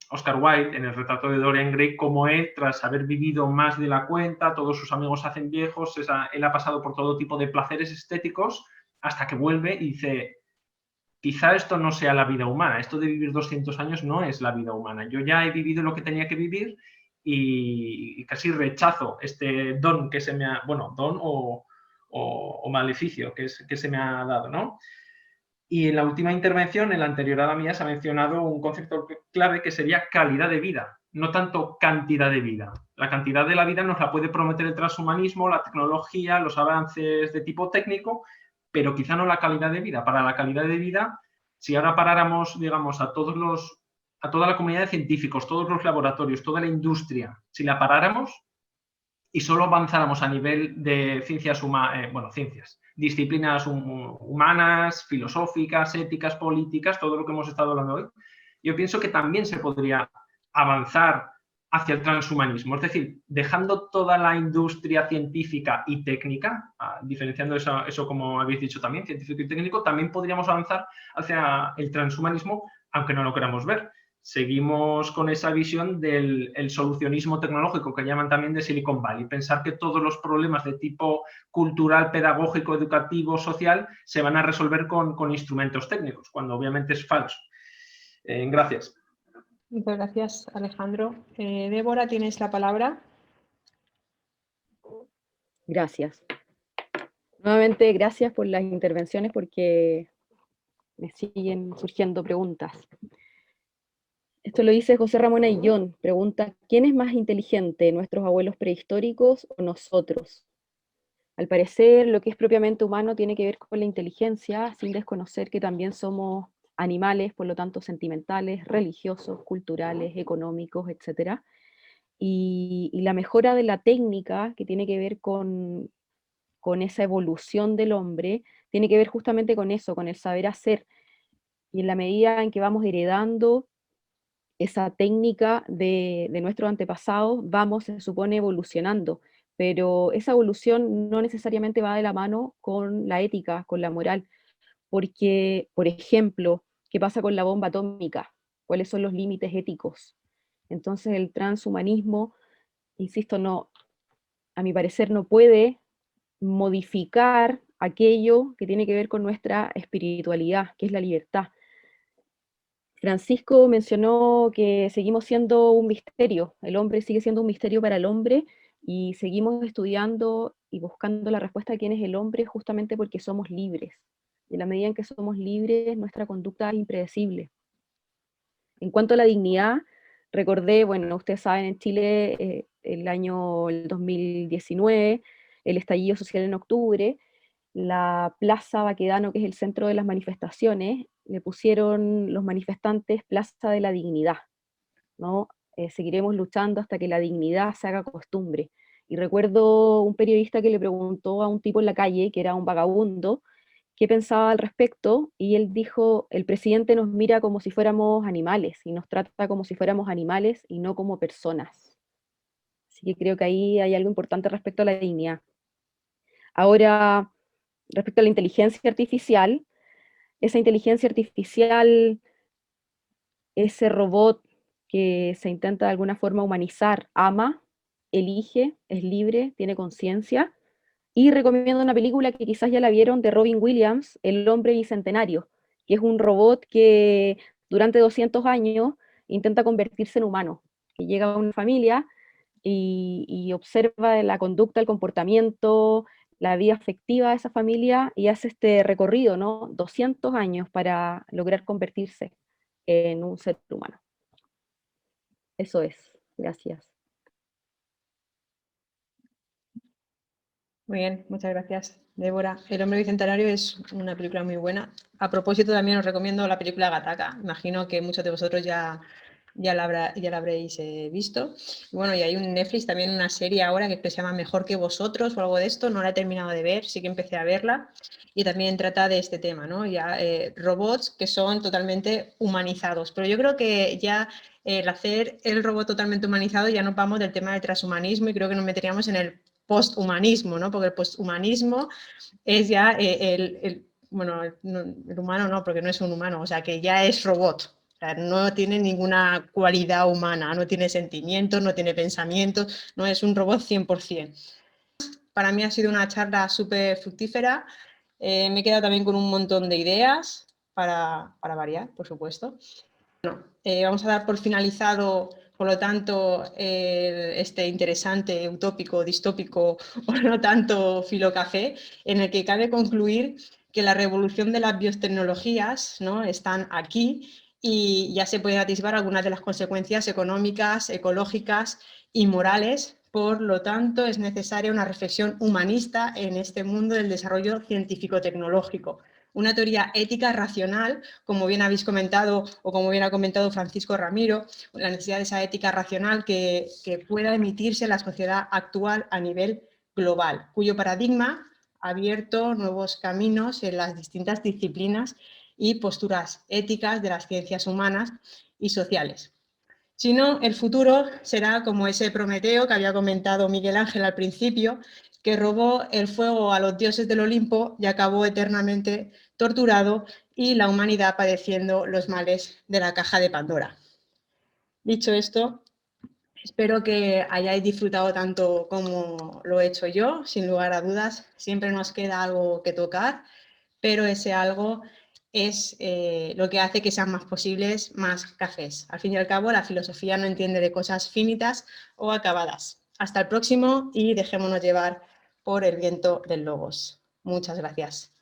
Oscar Wilde, en el retrato de Dorian Gray, como él, tras haber vivido más de la cuenta, todos sus amigos se hacen viejos, él ha pasado por todo tipo de placeres estéticos hasta que vuelve y dice: quizá esto no sea la vida humana, esto de vivir 200 años no es la vida humana, yo ya he vivido lo que tenía que vivir y casi rechazo este don que se me ha, bueno, don o maleficio que se me ha dado, ¿no? Y en la última intervención, en la anterior a la mía, se ha mencionado un concepto clave que sería calidad de vida, no tanto cantidad de vida. La cantidad de la vida nos la puede prometer el transhumanismo, la tecnología, los avances de tipo técnico, pero quizá no la calidad de vida. Para la calidad de vida, si ahora paráramos, digamos, a toda la comunidad de científicos, todos los laboratorios, toda la industria, si la paráramos y solo avanzáramos a nivel de ciencias disciplinas humanas, filosóficas, éticas, políticas, todo lo que hemos estado hablando hoy, yo pienso que también se podría avanzar hacia el transhumanismo, es decir, dejando toda la industria científica y técnica, diferenciando eso como habéis dicho también, científico y técnico, también podríamos avanzar hacia el transhumanismo, aunque no lo queramos ver. Seguimos con esa visión del solucionismo tecnológico que llaman también de Silicon Valley, pensar que todos los problemas de tipo cultural, pedagógico, educativo, social se van a resolver con instrumentos técnicos, cuando obviamente es falso. Gracias. Muchas gracias, Alejandro. Débora, tienes la palabra. Gracias. Nuevamente, gracias por las intervenciones porque me siguen surgiendo preguntas. Esto lo dice José Ramón Ayllón, pregunta, ¿quién es más inteligente, nuestros abuelos prehistóricos o nosotros? Al parecer, lo que es propiamente humano tiene que ver con la inteligencia, sin desconocer que también somos animales, por lo tanto sentimentales, religiosos, culturales, económicos, etc. Y la mejora de la técnica, que tiene que ver con esa evolución del hombre, tiene que ver justamente con eso, con el saber hacer. Y en la medida en que vamos heredando esa técnica de nuestros antepasados, vamos, se supone, evolucionando. Pero esa evolución no necesariamente va de la mano con la ética, con la moral, porque, por ejemplo, ¿qué pasa con la bomba atómica? ¿Cuáles son los límites éticos? Entonces el transhumanismo, insisto, no, a mi parecer no puede modificar aquello que tiene que ver con nuestra espiritualidad, que es la libertad. Francisco mencionó que seguimos siendo un misterio, el hombre sigue siendo un misterio para el hombre y seguimos estudiando y buscando la respuesta de quién es el hombre justamente porque somos libres. Y en la medida en que somos libres, nuestra conducta es impredecible. En cuanto a la dignidad, recordé, bueno, ustedes saben, en Chile el 2019, el estallido social en octubre, la Plaza Baquedano, que es el centro de las manifestaciones, le pusieron los manifestantes Plaza de la Dignidad, ¿no? Seguiremos luchando hasta que la dignidad se haga costumbre. Y recuerdo un periodista que le preguntó a un tipo en la calle, que era un vagabundo, qué pensaba al respecto, y él dijo, el presidente nos mira como si fuéramos animales, y nos trata como si fuéramos animales y no como personas. Así que creo que ahí hay algo importante respecto a la dignidad. Ahora, respecto a la inteligencia artificial, esa inteligencia artificial, ese robot que se intenta de alguna forma humanizar, ama, elige, es libre, tiene conciencia, y recomiendo una película que quizás ya la vieron de Robin Williams, El hombre bicentenario, que es un robot que durante 200 años intenta convertirse en humano, que llega a una familia y observa la conducta, el comportamiento, la vida afectiva de esa familia y hace este recorrido, ¿no? 200 años para lograr convertirse en un ser humano. Eso es. Gracias. Muy bien, muchas gracias, Débora. El hombre bicentenario es una película muy buena. A propósito, también os recomiendo la película Gattaca. Imagino que muchos de vosotros ya la habréis visto. Y bueno, y hay un Netflix, también una serie ahora que se llama Mejor que vosotros o algo de esto. No la he terminado de ver, sí que empecé a verla. Y también trata de este tema, ¿no? Ya, robots que son totalmente humanizados. Pero yo creo que ya el hacer el robot totalmente humanizado ya nos vamos del tema del transhumanismo y creo que nos meteríamos en el posthumanismo, ¿no? Porque el posthumanismo es ya el humano no, porque no es un humano, o sea, que ya es robot. O sea, no tiene ninguna cualidad humana, no tiene sentimientos, no tiene pensamientos, no es un robot 100%. Para mí ha sido una charla súper fructífera. Me he quedado también con un montón de ideas para variar, por supuesto. Bueno, vamos a dar por finalizado, por lo tanto, este interesante, utópico, distópico o no tanto filocafé, en el que cabe concluir que la revolución de las biotecnologías, ¿no?, están aquí y ya se pueden atisbar algunas de las consecuencias económicas, ecológicas y morales. Por lo tanto, es necesaria una reflexión humanista en este mundo del desarrollo científico-tecnológico. Una teoría ética racional, como bien habéis comentado o como bien ha comentado Francisco Ramiro, la necesidad de esa ética racional que pueda emitirse en la sociedad actual a nivel global, cuyo paradigma ha abierto nuevos caminos en las distintas disciplinas y posturas éticas de las ciencias humanas y sociales. Si no, el futuro será como ese Prometeo que había comentado Miguel Ángel al principio, que robó el fuego a los dioses del Olimpo y acabó eternamente torturado y la humanidad padeciendo los males de la caja de Pandora. Dicho esto, espero que hayáis disfrutado tanto como lo he hecho yo, sin lugar a dudas. Siempre nos queda algo que tocar, pero ese algo es lo que hace que sean más posibles más cafés. Al fin y al cabo, la filosofía no entiende de cosas finitas o acabadas. Hasta el próximo y dejémonos llevar por el viento del logos. Muchas gracias.